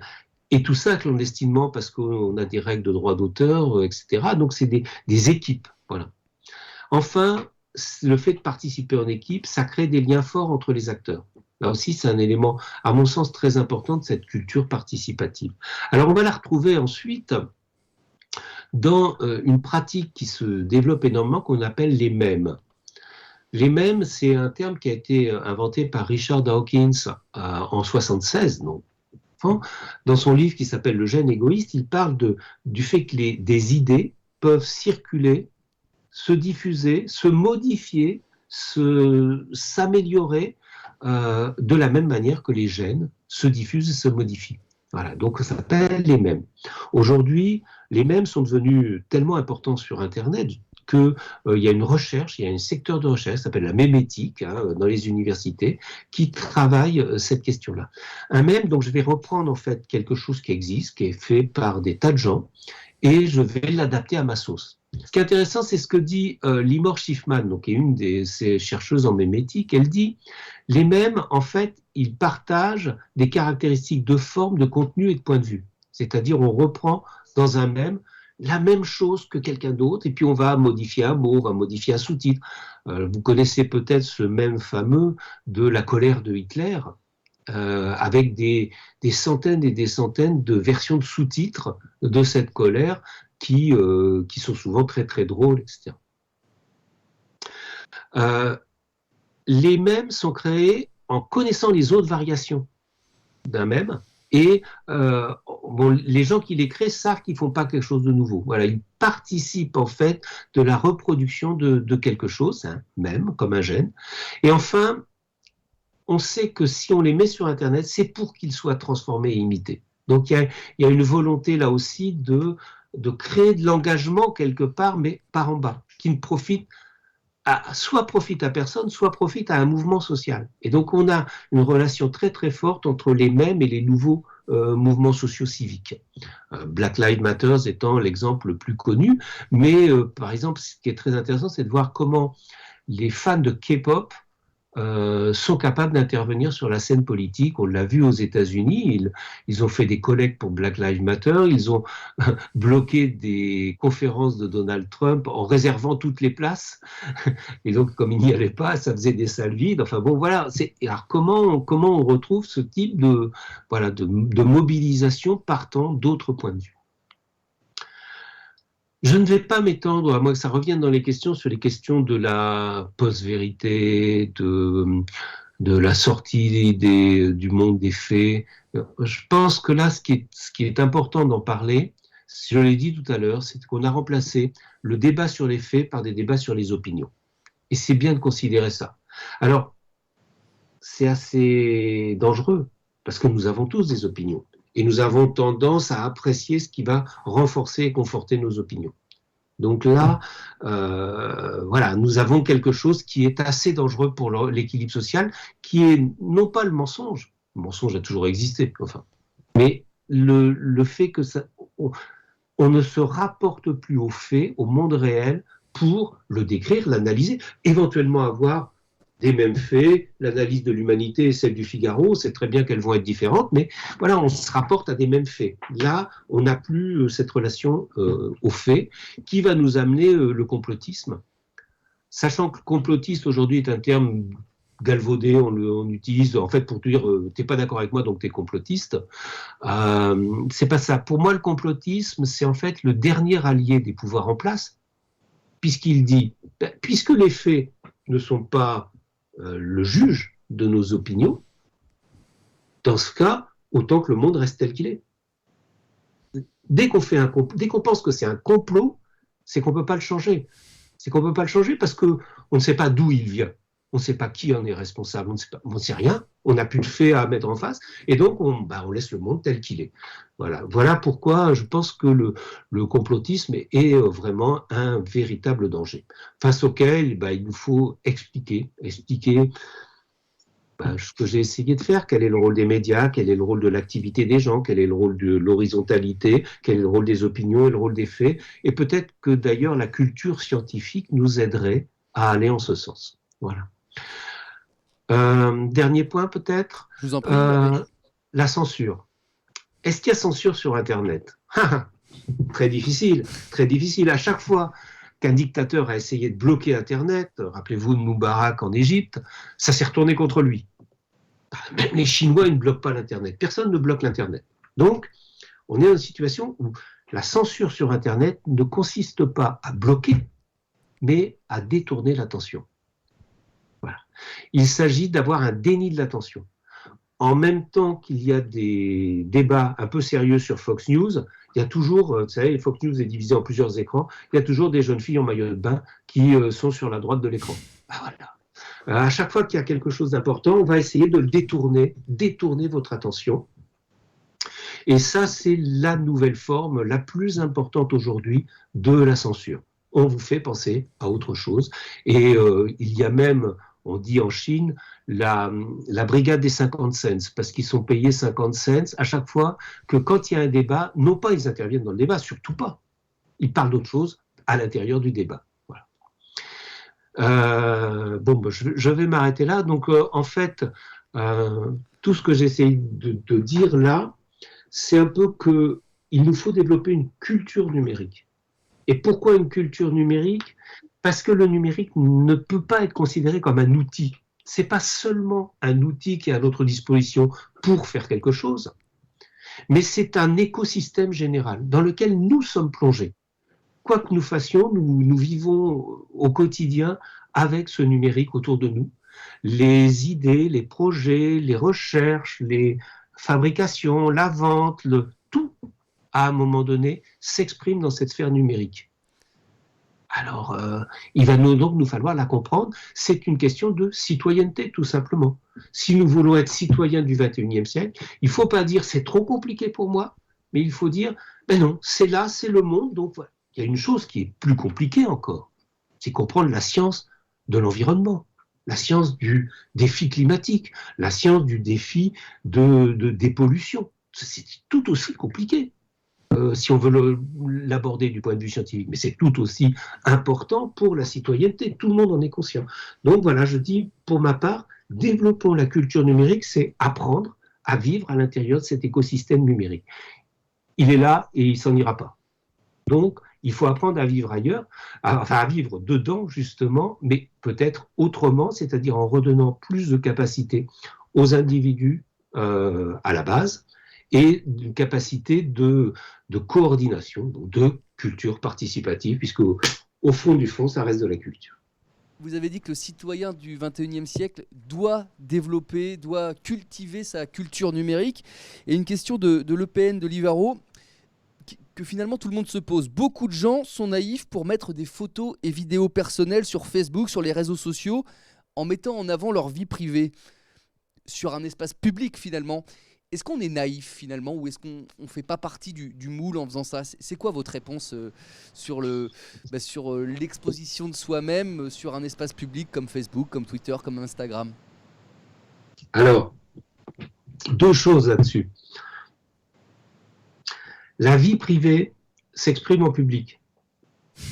B: et tout ça clandestinement parce qu'on a des règles de droit d'auteur, etc. Donc, c'est des équipes. Voilà. Enfin, le fait de participer en équipe, ça crée des liens forts entre les acteurs. Là aussi, c'est un élément, à mon sens, très important de cette culture participative. Alors, on va la retrouver ensuite dans une pratique qui se développe énormément, qu'on appelle les mèmes. Les mèmes, c'est un terme qui a été inventé par Richard Dawkins en 1976. Dans son livre qui s'appelle Le gène égoïste, il parle du fait que des idées peuvent circuler, se diffuser, se modifier, s'améliorer, de la même manière que les gènes se diffusent et se modifient. Voilà, donc ça s'appelle les mèmes. Aujourd'hui, les mèmes sont devenus tellement importants sur Internet qu'il y a une recherche, il y a un secteur de recherche qui s'appelle la mémétique dans les universités qui travaille cette question-là. Un mème, donc je vais reprendre en fait quelque chose qui existe, qui est fait par des tas de gens, et je vais l'adapter à ma sauce. Ce qui est intéressant, c'est ce que dit Limor Schiffman, donc, qui est une de ces chercheuses en mémétique. Elle dit les mèmes, en fait, ils partagent des caractéristiques de forme, de contenu et de point de vue. C'est-à-dire, on reprend dans un mème la même chose que quelqu'un d'autre, et puis on va modifier un mot, on va modifier un sous-titre. Vous connaissez peut-être ce mème fameux de la colère de Hitler, avec des centaines et des centaines de versions de sous-titres de cette colère qui sont souvent très très drôles, etc. Les mèmes sont créés en connaissant les autres variations d'un mème, et les gens qui les créent savent qu'ils ne font pas quelque chose de nouveau. Voilà, ils participent en fait de la reproduction de quelque chose, un mème, comme un gène. Et enfin, on sait que si on les met sur Internet, c'est pour qu'ils soient transformés et imités. Donc il y a une volonté là aussi de créer de l'engagement quelque part, mais par en bas, qui ne soit profite à personne, soit profite à un mouvement social. Et donc on a une relation très très forte entre les mèmes et les nouveaux mouvements sociaux-civiques. Black Lives Matter étant l'exemple le plus connu, mais par exemple, ce qui est très intéressant, c'est de voir comment les fans de K-pop sont capables d'intervenir sur la scène politique. On l'a vu aux États-Unis, ils ont fait des collectes pour Black Lives Matter, ils ont bloqué des conférences de Donald Trump en réservant toutes les places. Et donc, comme il n'y allait pas, ça faisait des salles vides. Enfin bon, voilà. Alors comment on retrouve ce type de mobilisation partant d'autres points de vue? Je ne vais pas m'étendre, à moins que ça revienne dans les questions, sur les questions de la post-vérité, de la sortie du monde des faits. Je pense que là, ce qui est important d'en parler, je l'ai dit tout à l'heure, c'est qu'on a remplacé le débat sur les faits par des débats sur les opinions. Et c'est bien de considérer ça. Alors, c'est assez dangereux, parce que nous avons tous des opinions. Et nous avons tendance à apprécier ce qui va renforcer et conforter nos opinions. Donc là, voilà, nous avons quelque chose qui est assez dangereux pour l'équilibre social, qui est non pas le mensonge a toujours existé, enfin, mais le fait que on ne se rapporte plus aux faits, au monde réel, pour le décrire, l'analyser, éventuellement avoir des mêmes faits, l'analyse de l'humanité et celle du Figaro, c'est très bien qu'elles vont être différentes, mais voilà, on se rapporte à des mêmes faits. Là, on n'a plus cette relation aux faits qui va nous amener le complotisme, Sachant que complotiste aujourd'hui est un terme galvaudé, on utilise en fait pour dire t'es pas d'accord avec moi donc t'es complotiste. C'est pas ça. Pour moi, le complotisme, c'est en fait le dernier allié des pouvoirs en place, puisqu'il dit, puisque les faits ne sont pas le juge de nos opinions, dans ce cas, autant que le monde reste tel qu'il est. Dès qu'on pense que c'est un complot, c'est qu'on ne peut pas le changer. C'est qu'on ne peut pas le changer parce qu'on ne sait pas d'où il vient. On ne sait pas qui en est responsable. On ne sait rien. On n'a plus de faits à mettre en face. Et donc, on laisse le monde tel qu'il est. Voilà pourquoi je pense que le complotisme est vraiment un véritable danger, face auquel il nous faut expliquer ce que j'ai essayé de faire, quel est le rôle des médias, quel est le rôle de l'activité des gens, quel est le rôle de l'horizontalité, quel est le rôle des opinions et le rôle des faits. Et peut-être que d'ailleurs la culture scientifique nous aiderait à aller en ce sens. Voilà. Dernier point peut-être.
A: Je vous en prie.
B: La censure. Est-ce qu'il y a censure sur Internet? Très difficile, très difficile. À chaque fois qu'un dictateur a essayé de bloquer Internet, rappelez-vous de Moubarak en Égypte, ça s'est retourné contre lui. Même les Chinois, ils ne bloquent pas l'Internet. Personne ne bloque l'Internet. Donc, on est dans une situation où la censure sur Internet ne consiste pas à bloquer, mais à détourner l'attention. Voilà. Il s'agit d'avoir un déni de l'attention. En même temps qu'il y a des débats un peu sérieux sur Fox News, il y a toujours, vous savez, Fox News est divisé en plusieurs écrans, il y a toujours des jeunes filles en maillot de bain qui sont sur la droite de l'écran. Voilà. À chaque fois qu'il y a quelque chose d'important, on va essayer de le détourner votre attention. Et ça, c'est la nouvelle forme la plus importante aujourd'hui de la censure. On vous fait penser à autre chose. Et il y a même, on dit en Chine, la brigade des 50 cents, parce qu'ils sont payés 50 cents à chaque fois que quand il y a un débat, non pas ils interviennent dans le débat, surtout pas. Ils parlent d'autre chose à l'intérieur du débat. Voilà. Je vais m'arrêter là. Donc, en fait, tout ce que j'essaie de dire là, c'est un peu qu'il nous faut développer une culture numérique. Et pourquoi une culture numérique? Parce que le numérique ne peut pas être considéré comme un outil. Ce n'est pas seulement un outil qui est à notre disposition pour faire quelque chose, mais c'est un écosystème général dans lequel nous sommes plongés. Quoi que nous fassions, nous vivons au quotidien avec ce numérique autour de nous. Les idées, les projets, les recherches, les fabrications, la vente, tout, à un moment donné, s'exprime dans cette sphère numérique. Alors, il va donc nous falloir la comprendre. C'est une question de citoyenneté, tout simplement. Si nous voulons être citoyens du XXIe siècle, il ne faut pas dire c'est trop compliqué pour moi, mais il faut dire ben non, c'est là, c'est le monde. Donc voilà. Il y a une chose qui est plus compliquée encore, c'est comprendre la science de l'environnement, la science du défi climatique, la science du défi des pollutions. C'est tout aussi compliqué. Si on veut l'aborder du point de vue scientifique, mais c'est tout aussi important pour la citoyenneté, tout le monde en est conscient. Donc voilà, je dis pour ma part, développons la culture numérique, c'est apprendre à vivre à l'intérieur de cet écosystème numérique. Il est là et il s'en ira pas. Donc, il faut apprendre à vivre ailleurs, à vivre dedans justement, mais peut-être autrement, c'est-à-dire en redonnant plus de capacité aux individus à la base, et une capacité de coordination, donc de culture participative, puisque au fond du fond, ça reste de la culture.
A: Vous avez dit que le citoyen du XXIe siècle doit développer, doit cultiver sa culture numérique. Et une question de l'EPN de Livaro, que finalement tout le monde se pose. Beaucoup de gens sont naïfs pour mettre des photos et vidéos personnelles sur Facebook, sur les réseaux sociaux, en mettant en avant leur vie privée, sur un espace public finalement. Est-ce qu'on est naïf finalement ou est-ce qu'on ne fait pas partie du moule en faisant ça? C'est quoi votre réponse sur l'exposition de soi-même sur un espace public comme Facebook, comme Twitter, comme Instagram?
B: Alors, deux choses là-dessus. La vie privée s'exprime en public.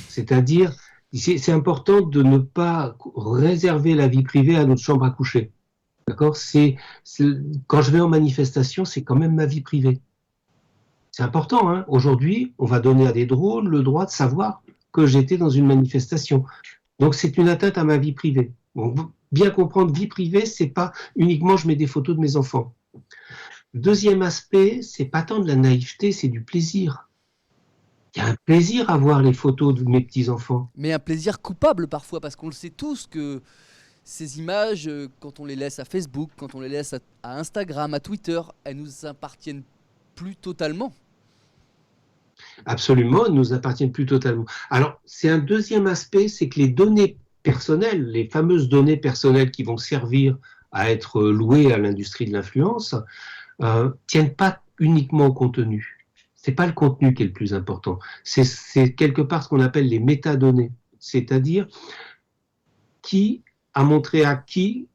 B: C'est-à-dire, c'est important de ne pas réserver la vie privée à notre chambre à coucher. D'accord ? Quand je vais en manifestation, c'est quand même ma vie privée. C'est important, hein ? Aujourd'hui, on va donner à des drones le droit de savoir que j'étais dans une manifestation. Donc c'est une atteinte à ma vie privée. Donc, bien comprendre, vie privée, c'est pas uniquement je mets des photos de mes enfants. Deuxième aspect, c'est pas tant de la naïveté, c'est du plaisir. Il y a un plaisir à voir les photos de mes petits-enfants.
A: Mais un plaisir coupable parfois, parce qu'on le sait tous que ces images, quand on les laisse à Facebook, quand on les laisse à Instagram, à Twitter, elles nous appartiennent plus totalement.
B: Absolument, elles nous appartiennent plus totalement. Alors, c'est un deuxième aspect, c'est que les données personnelles, les fameuses données personnelles qui vont servir à être louées à l'industrie de l'influence, tiennent pas uniquement au contenu. C'est pas le contenu qui est le plus important. C'est quelque part ce qu'on appelle les métadonnées. C'est-à-dire qui a montré à qui,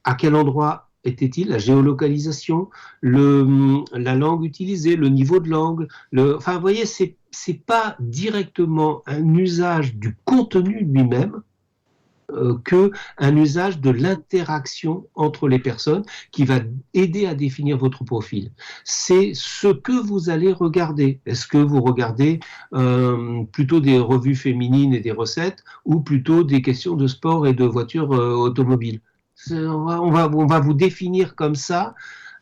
B: à quel endroit était-il, la géolocalisation, la langue utilisée, le niveau de langue. Enfin, vous voyez, c'est pas directement un usage du contenu lui-même, qu'un usage de l'interaction entre les personnes qui va aider à définir votre profil. C'est ce que vous allez regarder. Est-ce que vous regardez plutôt des revues féminines et des recettes ou plutôt des questions de sport et de voitures automobiles? On va vous définir comme ça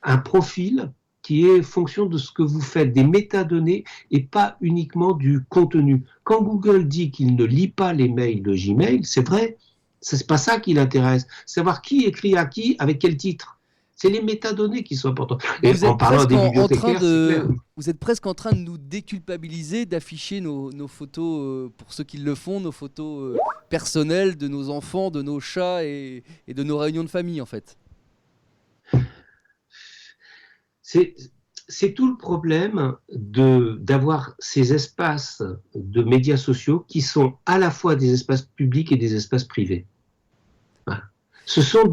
B: un profil qui est fonction de ce que vous faites, des métadonnées et pas uniquement du contenu. Quand Google dit qu'il ne lit pas les mails de Gmail, c'est vrai, c'est pas ça qui l'intéresse. Savoir qui écrit à qui, avec quel titre. C'est les métadonnées qui sont importantes. Et
A: Vous
B: en
A: êtes
B: parlant
A: presque
B: des
A: en train
B: bibliothécaires, c'est clair.
A: vous êtes presque en train de nous déculpabiliser, d'afficher nos photos, pour ceux qui le font, nos photos personnelles de nos enfants, de nos chats et de nos réunions de famille en fait.
B: C'est tout le problème d'avoir ces espaces de médias sociaux qui sont à la fois des espaces publics et des espaces privés. Voilà. Ce sont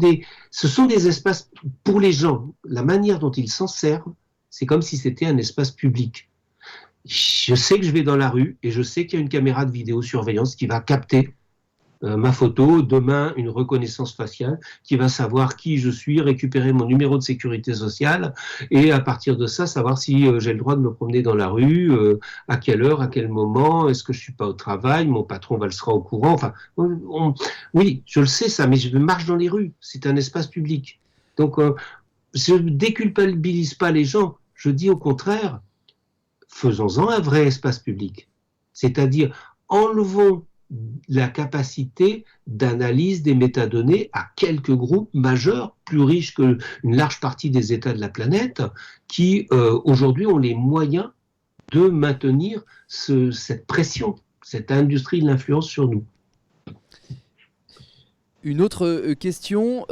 B: des espaces pour les gens. La manière dont ils s'en servent, c'est comme si c'était un espace public. Je sais que je vais dans la rue et je sais qu'il y a une caméra de vidéosurveillance qui va capter ma photo, demain une reconnaissance faciale qui va savoir qui je suis, récupérer mon numéro de sécurité sociale et à partir de ça savoir si j'ai le droit de me promener dans la rue, à quelle heure, à quel moment, est-ce que je suis pas au travail, mon patron le sera au courant. Enfin, oui, je le sais ça, mais je marche dans les rues, c'est un espace public. Donc je ne déculpabilise pas les gens, je dis au contraire, faisons-en un vrai espace public. C'est-à-dire enlevons la capacité d'analyse des métadonnées à quelques groupes majeurs, plus riches qu'une large partie des États de la planète, qui aujourd'hui ont les moyens de maintenir cette pression, cette industrie de l'influence sur nous.
A: Une autre question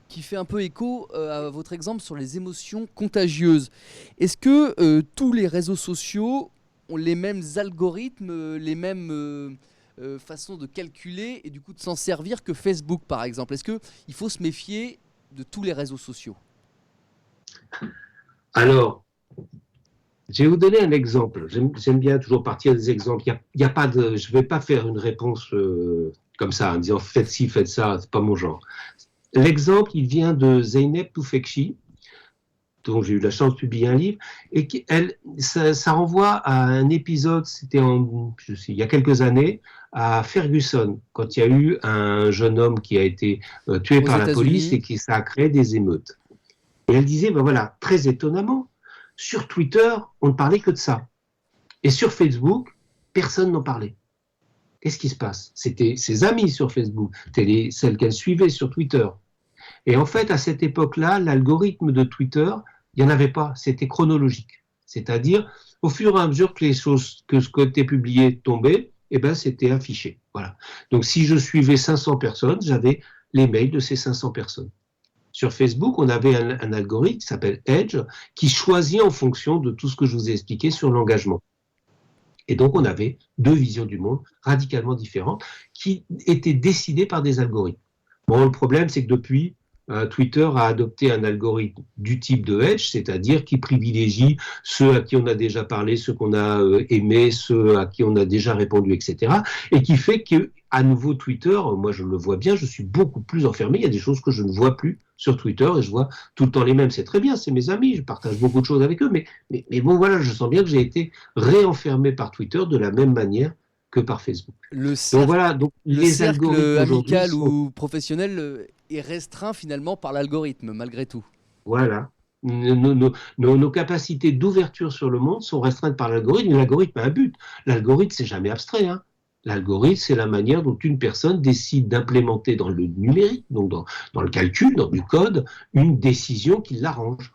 A: qui fait un peu écho à votre exemple sur les émotions contagieuses. Est-ce que tous les réseaux sociaux ont les mêmes algorithmes, les mêmes façons de calculer et du coup de s'en servir que Facebook par exemple? Est-ce qu'il faut se méfier de tous les réseaux sociaux?
B: Alors, je vais vous donner un exemple. J'aime bien toujours partir des exemples. Il y a pas de, je ne vais pas faire une réponse comme ça en disant faites ci, faites ça, c'est pas mon genre. L'exemple, il vient de Zeynep Tufekci, dont j'ai eu la chance de publier un livre, et ça renvoie à un épisode, c'était il y a quelques années, à Ferguson, quand il y a eu un jeune homme qui a été tué par la police et ça a créé des émeutes. Et elle disait, ben voilà, très étonnamment, sur Twitter, on ne parlait que de ça. Et sur Facebook, personne n'en parlait. Qu'est-ce qui se passe? C'était ses amis sur Facebook, c'était celles qu'elle suivait sur Twitter. Et en fait, à cette époque-là, l'algorithme de Twitter, il n'y en avait pas, c'était chronologique. C'est-à-dire, au fur et à mesure que les choses, que ce qui était publié tombait, eh ben, c'était affiché. Voilà. Donc, si je suivais 500 personnes, j'avais les mails de ces 500 personnes. Sur Facebook, on avait un algorithme qui s'appelle Edge, qui choisit en fonction de tout ce que je vous ai expliqué sur l'engagement. Et donc, on avait deux visions du monde radicalement différentes qui étaient décidées par des algorithmes. Bon, le problème, c'est que depuis, Twitter a adopté un algorithme du type de Edge, c'est-à-dire qui privilégie ceux à qui on a déjà parlé, ceux qu'on a aimés, ceux à qui on a déjà répondu, etc. Et qui fait qu'à nouveau Twitter, moi je le vois bien, je suis beaucoup plus enfermé, il y a des choses que je ne vois plus sur Twitter et je vois tout le temps les mêmes. C'est très bien, c'est mes amis, je partage beaucoup de choses avec eux, mais bon voilà, je sens bien que j'ai été réenfermé par Twitter de la même manière que par Facebook.
A: Le
B: Donc
A: cercle,
B: voilà, donc
A: le
B: les
A: cercle
B: algorithmes aujourd'hui
A: amical
B: sont,
A: ou professionnel est restreint finalement par l'algorithme, malgré tout.
B: voilà, nos capacités d'ouverture sur le monde sont restreintes par l'algorithme, et l'algorithme a un but. L'algorithme, c'est jamais abstrait, hein. L'algorithme, c'est la manière dont une personne décide d'implémenter dans le numérique, donc dans le calcul, dans du code, une décision qui l'arrange.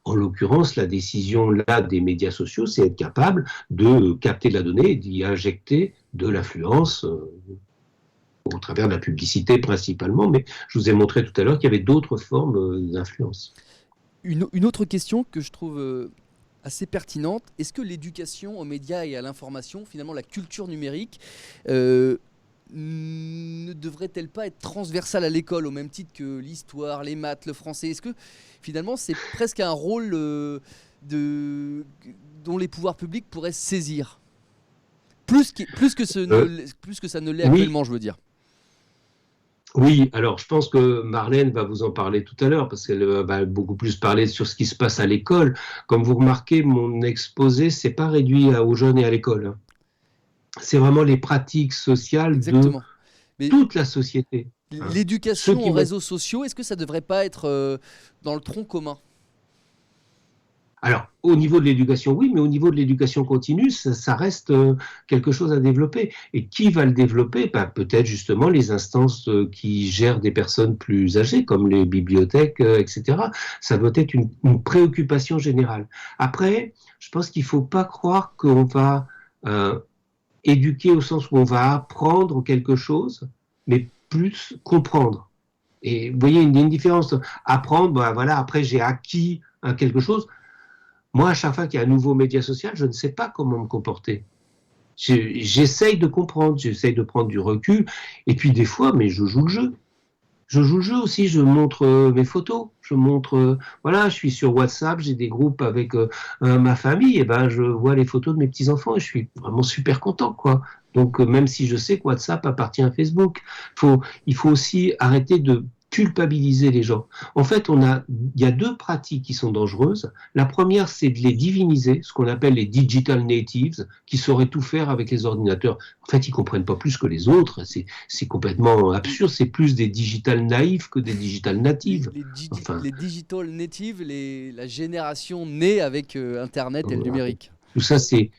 B: En l'occurrence, la décision là des médias sociaux, c'est être capable de capter de la donnée et d'y injecter de l'influence au travers de la publicité principalement, mais je vous ai montré tout à l'heure qu'il y avait d'autres formes d'influence.
A: Une autre question que je trouve assez pertinente, est-ce que l'éducation aux médias et à l'information, finalement la culture numérique, ne devrait-elle pas être transversale à l'école au même titre que l'histoire, les maths, le français? Est-ce que finalement c'est presque un rôle de, dont les pouvoirs publics pourraient se saisir
B: Euh,
A: plus que ça ne l'est
B: oui,
A: actuellement, je veux dire.
B: oui, alors je pense que Marlène va vous en parler tout à l'heure, parce qu'elle va beaucoup plus parler sur ce qui se passe à l'école. Comme vous remarquez, mon exposé, c'est pas réduit aux jeunes et à l'école, hein. C'est vraiment les pratiques sociales de
A: Exactement. Mais
B: toute la société, hein. Ceux
A: l'éducation
B: qui
A: aux
B: vont
A: réseaux sociaux, est-ce que ça ne devrait pas être dans le tronc commun?
B: Alors, au niveau de l'éducation, oui, mais au niveau de l'éducation continue, ça reste quelque chose à développer. Et qui va le développer? Ben, peut-être justement les instances qui gèrent des personnes plus âgées, comme les bibliothèques, etc. Ça doit être une préoccupation générale. Après, je pense qu'il ne faut pas croire qu'on va euh, éduquer au sens où on va apprendre quelque chose, mais plus comprendre. Et vous voyez, il y a une différence. Apprendre, ben voilà, après j'ai acquis quelque chose. Moi, à chaque fois qu'il y a un nouveau média social, je ne sais pas comment me comporter. J'essaye de comprendre, j'essaye de prendre du recul, et puis des fois, mais je joue le jeu. Je joue le jeu aussi, je montre mes photos, je montre, voilà, je suis sur WhatsApp, j'ai des groupes avec ma famille, et ben je vois les photos de mes petits-enfants et je suis vraiment super content, quoi. Donc, même si je sais que WhatsApp appartient à Facebook, il faut aussi arrêter de culpabiliser les gens. En fait, il y a deux pratiques qui sont dangereuses. La première, c'est de les diviniser, ce qu'on appelle les digital natives, qui sauraient tout faire avec les ordinateurs. En fait, ils comprennent pas plus que les autres. C'est complètement absurde. C'est plus des digital naïfs que des digital natives. Enfin,
A: Les digital natives, la génération née avec Internet et le numérique.
B: tout ça, c'est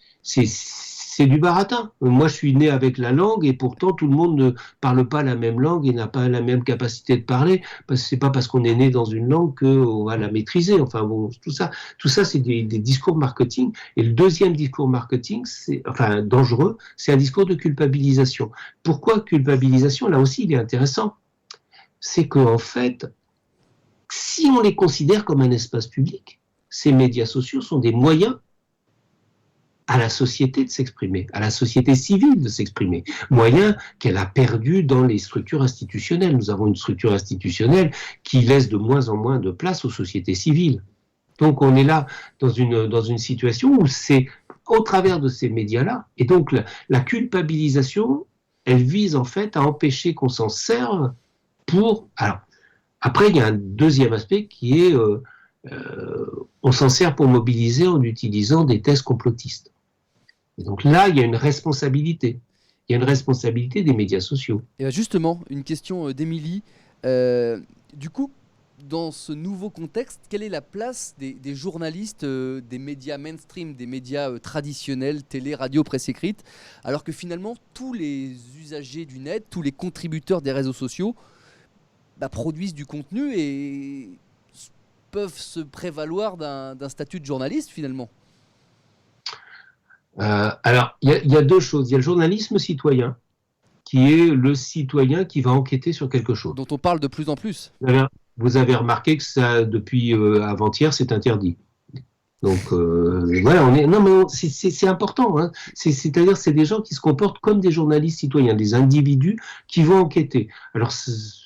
B: du baratin. Moi, je suis né avec la langue et pourtant tout le monde ne parle pas la même langue et n'a pas la même capacité de parler. Parce que c'est pas parce qu'on est né dans une langue qu'on va la maîtriser. Enfin bon, tout ça, c'est des discours marketing. Et le deuxième discours marketing, c'est enfin dangereux, c'est un discours de culpabilisation. Pourquoi culpabilisation? Là aussi, il est intéressant. C'est qu'en fait, si on les considère comme un espace public, ces médias sociaux sont des moyens à la société de s'exprimer, à la société civile de s'exprimer, moyen qu'elle a perdu dans les structures institutionnelles. Nous avons une structure institutionnelle qui laisse de moins en moins de place aux sociétés civiles. Donc on est là dans une situation où c'est au travers de ces médias-là, et donc la culpabilisation, elle vise en fait à empêcher qu'on s'en serve pour... Alors, après, il y a un deuxième aspect qui est, on s'en sert pour mobiliser en utilisant des thèses complotistes. Et donc là, il y a une responsabilité. Il y a une responsabilité des médias sociaux.
A: Et justement, une question d'Émilie. Euh, du coup, dans ce nouveau contexte, quelle est la place des journalistes des médias mainstream, des médias traditionnels, télé, radio, presse écrite, alors que finalement, tous les usagers du net, tous les contributeurs des réseaux sociaux produisent du contenu et peuvent se prévaloir d'un statut de journaliste finalement?
B: Alors, il y a deux choses. Il y a le journalisme citoyen, qui est le citoyen qui va enquêter sur quelque chose.
A: Dont on parle de plus en plus.
B: Vous avez remarqué que ça, depuis avant-hier, c'est interdit. Donc voilà, non mais c'est important, hein. C'est-à-dire c'est des gens qui se comportent comme des journalistes citoyens, des individus qui vont enquêter. Alors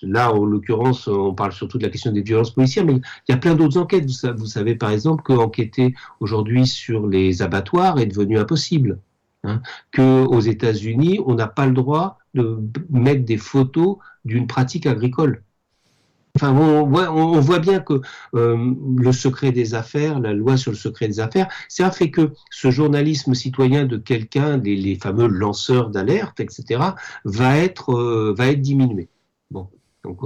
B: là, en l'occurrence, on parle surtout de la question des violences policières, mais il y a plein d'autres enquêtes. Vous savez par exemple qu'enquêter aujourd'hui sur les abattoirs est devenu impossible, hein. Que aux États-Unis, on n'a pas le droit de mettre des photos d'une pratique agricole. Enfin, on voit bien que le secret des affaires, la loi sur le secret des affaires, ça fait que ce journalisme citoyen de quelqu'un, les fameux lanceurs d'alerte, etc., va être diminué. Bon, donc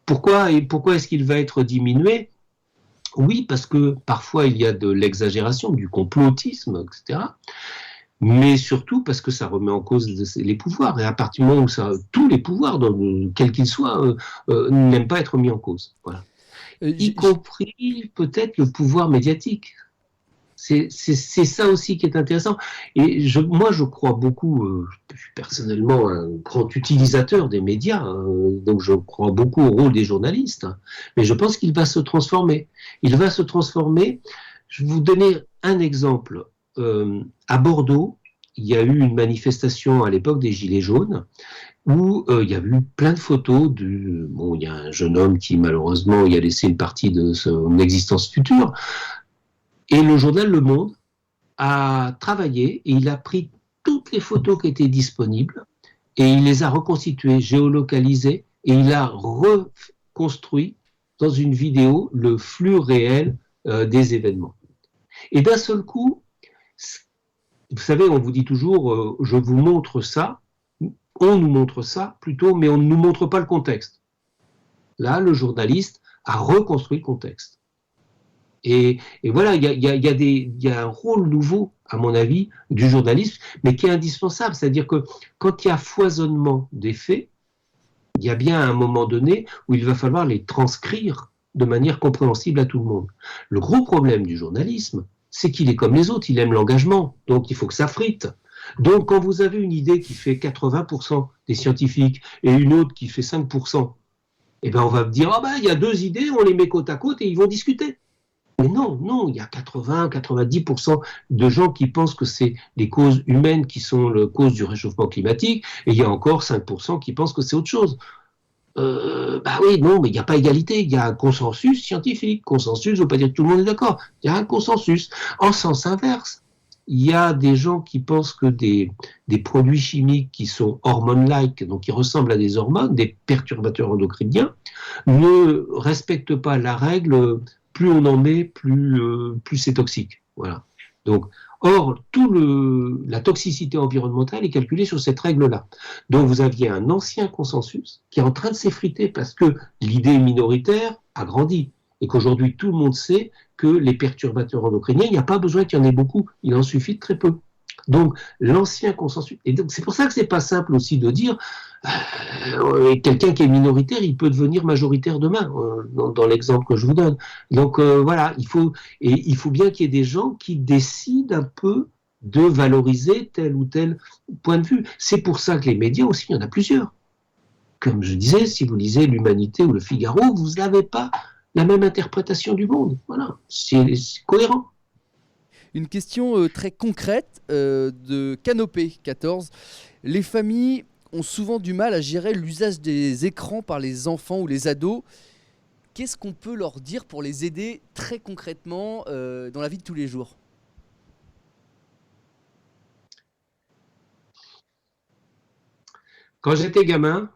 B: pourquoi est-ce qu'il va être diminué? Oui, parce que parfois il y a de l'exagération, du complotisme, etc. Mais surtout parce que ça remet en cause les pouvoirs. Et à partir du moment où tous les pouvoirs, quels qu'ils soient, n'aiment pas être mis en cause. Voilà. Y compris peut-être le pouvoir médiatique. C'est ça aussi qui est intéressant. Et moi, je crois beaucoup, je suis personnellement un grand utilisateur des médias, hein, donc je crois beaucoup au rôle des journalistes, hein, mais je pense qu'il va se transformer. Il va se transformer. Je vais vous donner un exemple. À Bordeaux, il y a eu une manifestation à l'époque des Gilets jaunes où il y a eu plein de photos. Bon, il y a un jeune homme qui malheureusement y a laissé une partie de son existence future. Et le journal Le Monde a travaillé et il a pris toutes les photos qui étaient disponibles et il les a reconstituées, géolocalisées et il a reconstruit dans une vidéo le flux réel des événements. Et d'un seul coup, vous savez, on vous dit toujours, je vous montre ça, on nous montre ça plutôt, mais on ne nous montre pas le contexte. Là, le journaliste a reconstruit le contexte. Et voilà, il y a un rôle nouveau, à mon avis, du journalisme, mais qui est indispensable. C'est-à-dire que quand il y a foisonnement des faits, il y a bien un moment donné où il va falloir les transcrire de manière compréhensible à tout le monde. Le gros problème du journalisme, c'est qu'il est comme les autres, il aime l'engagement, donc il faut que ça frite. Donc quand vous avez une idée qui fait 80% des scientifiques et une autre qui fait 5%, eh ben on va dire, ah ben il y a deux idées, on les met côte à côte et ils vont discuter. Mais non, il y a 80-90% de gens qui pensent que c'est les causes humaines qui sont la cause du réchauffement climatique, et il y a encore 5% qui pensent que c'est autre chose. Bah oui, non, mais il n'y a pas égalité, il y a un consensus scientifique. Consensus ne veut pas dire que tout le monde est d'accord, il y a un consensus. En sens inverse, il y a des gens qui pensent que des produits chimiques qui sont hormone-like, donc qui ressemblent à des hormones, des perturbateurs endocriniens, ne respectent pas la règle, plus on en met, plus c'est toxique. Voilà. Donc, or, la toxicité environnementale est calculée sur cette règle-là. Donc, vous aviez un ancien consensus qui est en train de s'effriter parce que l'idée minoritaire a grandi et qu'aujourd'hui, tout le monde sait que les perturbateurs endocriniens, il n'y a pas besoin qu'il y en ait beaucoup, il en suffit de très peu. Donc, l'ancien consensus. Et donc, c'est pour ça que c'est pas simple aussi de dire quelqu'un qui est minoritaire, il peut devenir majoritaire demain, dans l'exemple que je vous donne. Donc, voilà, il faut bien qu'il y ait des gens qui décident un peu de valoriser tel ou tel point de vue. C'est pour ça que les médias aussi, il y en a plusieurs. Comme je disais, si vous lisez l'Humanité ou le Figaro, vous n'avez pas la même interprétation du monde. Voilà, c'est cohérent.
A: Une question très concrète de Canopé 14. Les familles ont souvent du mal à gérer l'usage des écrans par les enfants ou les ados. Qu'est-ce qu'on peut leur dire pour les aider très concrètement dans la vie de tous les jours ?
B: Quand j'étais gamin,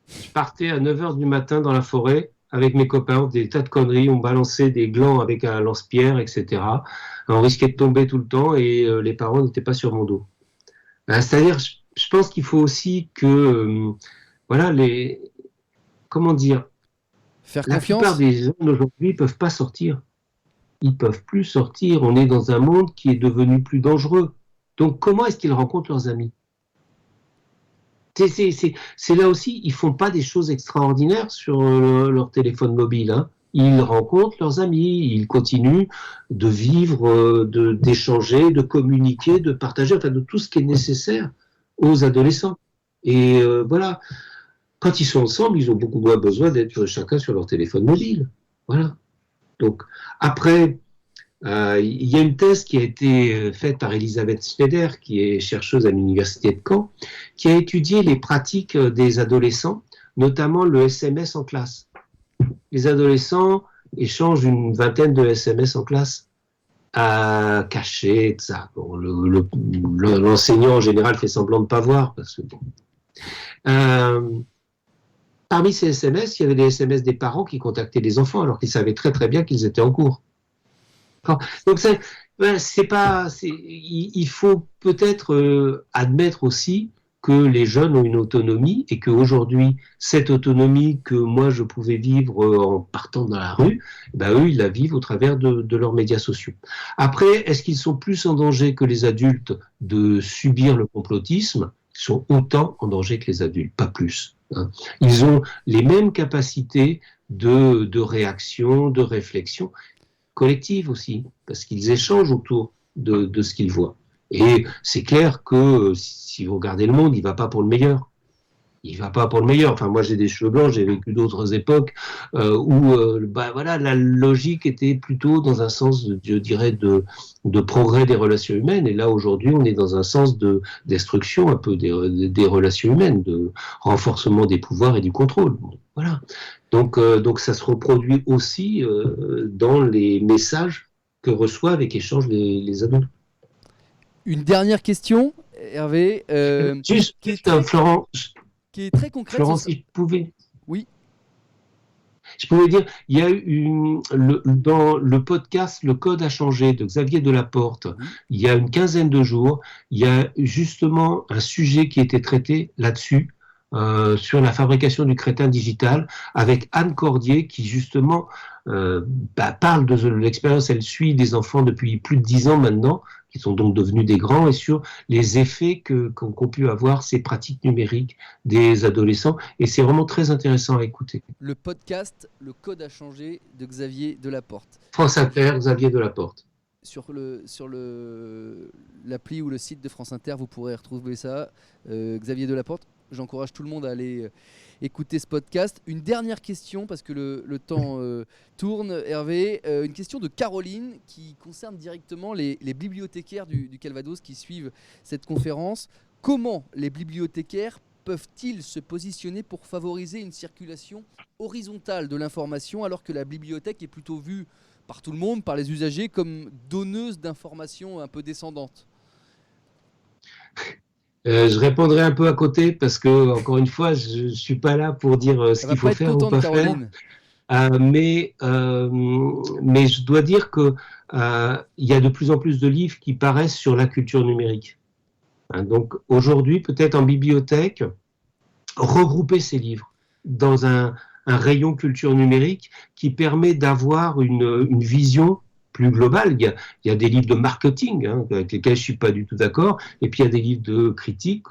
B: je partais à 9h du matin dans la forêt avec mes copains, des tas de conneries, on balançait des glands avec un lance-pierre, etc. On risquait de tomber tout le temps et les parents n'étaient pas sur mon dos. C'est-à-dire, je pense qu'il faut aussi que, voilà, comment dire,
A: Faire
B: la
A: confiance ?
B: plupart des jeunes aujourd'hui ne peuvent pas sortir. Ils ne peuvent plus sortir. On est dans un monde qui est devenu plus dangereux. Donc, comment est-ce qu'ils rencontrent leurs amis ? C'est là aussi, ils ne font pas des choses extraordinaires sur leur téléphone mobile. Hein. Ils rencontrent leurs amis, ils continuent de vivre, d'échanger, de communiquer, de partager, enfin de tout ce qui est nécessaire aux adolescents. Et voilà, quand ils sont ensemble, ils ont beaucoup moins besoin d'être chacun sur leur téléphone mobile. Voilà. Donc, après, il y a une thèse qui a été faite par Elisabeth Schneider, qui est chercheuse à l'université de Caen, qui a étudié les pratiques des adolescents, notamment le SMS en classe. Les adolescents échangent une vingtaine de SMS en classe à cacher, tout ça. Bon, l'enseignant en général fait semblant de ne pas voir, parce que bon. parmi ces SMS, il y avait des SMS des parents qui contactaient les enfants alors qu'ils savaient très très bien qu'ils étaient en cours. Donc c'est pas, il faut peut-être admettre aussi que les jeunes ont une autonomie et qu'aujourd'hui, cette autonomie que moi je pouvais vivre en partant dans la rue, ben eux, ils la vivent au travers de leurs médias sociaux. Après, est-ce qu'ils sont plus en danger que les adultes de subir le complotisme? Ils sont autant en danger que les adultes, pas plus. Hein. Ils ont les mêmes capacités de réaction, de réflexion collective aussi, parce qu'ils échangent autour de ce qu'ils voient. Et c'est clair que si vous regardez le monde, il ne va pas pour le meilleur. Il va pas pour le meilleur. Enfin, moi, j'ai des cheveux blancs, j'ai vécu d'autres époques où, bah, voilà, la logique était plutôt dans un sens, je dirais, de progrès des relations humaines. Et là, aujourd'hui, on est dans un sens de destruction un peu des relations humaines, de renforcement des pouvoirs et du contrôle. Bon, voilà. Donc, ça se reproduit aussi dans les messages que reçoivent et qu'échangent les adultes.
A: Une dernière question, Hervé,
B: Juste,
A: qui est très,
B: Florent,
A: qui est très concrète.
B: Florent, si
A: Oui.
B: je pouvais dire, il y a eu dans le podcast Le Code a changé de Xavier Delaporte,
A: Oui.
B: il y a une quinzaine de jours, il y a justement un sujet qui a été traité là-dessus, sur la fabrication du crétin digital, avec Anne Cordier qui justement parle de l'expérience. Elle suit des enfants depuis plus de 10 ans maintenant, qui sont donc devenus des grands, et sur les effets qu'ont pu avoir ces pratiques numériques des adolescents. Et c'est vraiment très intéressant à écouter.
A: Le podcast Le Code a changé de Xavier Delaporte.
B: France Inter, Xavier Delaporte.
A: Sur l'appli ou le site de France Inter, vous pourrez retrouver ça. Xavier Delaporte, j'encourage tout le monde à aller écouter ce podcast. Une dernière question, parce que le temps tourne, Hervé. Une question de Caroline qui concerne directement les bibliothécaires du Calvados qui suivent cette conférence. Comment les bibliothécaires peuvent-ils se positionner pour favoriser une circulation horizontale de l'information alors que la bibliothèque est plutôt vue par tout le monde, par les usagers, comme donneuse d'informations un peu descendantes?
B: Je répondrai un peu à côté parce que, encore une fois, je ne suis pas là pour dire ce qu'il faut faire ou pas faire. Mais je dois dire que il y a de plus en plus de livres qui paraissent sur la culture numérique. Hein, donc aujourd'hui, peut-être en bibliothèque, regrouper ces livres dans un rayon culture numérique qui permet d'avoir une vision plus globale. Il y a des livres de marketing avec lesquels je suis pas du tout d'accord, et puis il y a des livres de critique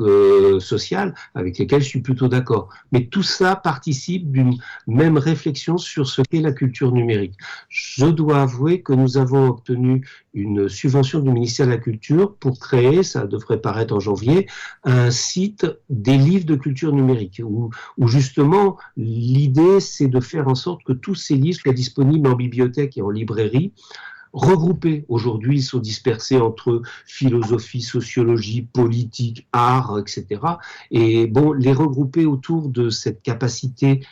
B: sociale avec lesquels je suis plutôt d'accord. Mais tout ça participe d'une même réflexion sur ce qu'est la culture numérique. Je dois avouer que nous avons obtenu une subvention du ministère de la Culture pour créer, ça devrait paraître en janvier, un site des livres de culture numérique, où justement l'idée c'est de faire en sorte que tous ces livres soient disponibles en bibliothèque et en librairie, regroupés. Aujourd'hui, ils sont dispersés entre philosophie, sociologie, politique, art, etc. Et bon, les regrouper autour de cette capacité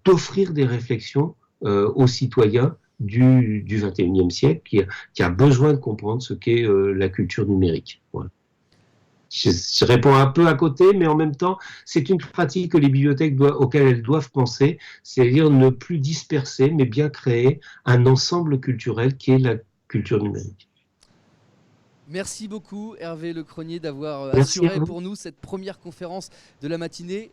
B: d'offrir des réflexions aux citoyens du XXIe siècle qui a besoin de comprendre ce qu'est la culture numérique. Voilà. Je réponds un peu à côté, mais en même temps, c'est une pratique que les bibliothèques auxquelles elles doivent penser, c'est-à-dire ne plus disperser, mais bien créer un ensemble culturel qui est la culture numérique.
A: Merci beaucoup Hervé Lecronier d'avoir assuré pour nous cette première conférence de la matinée.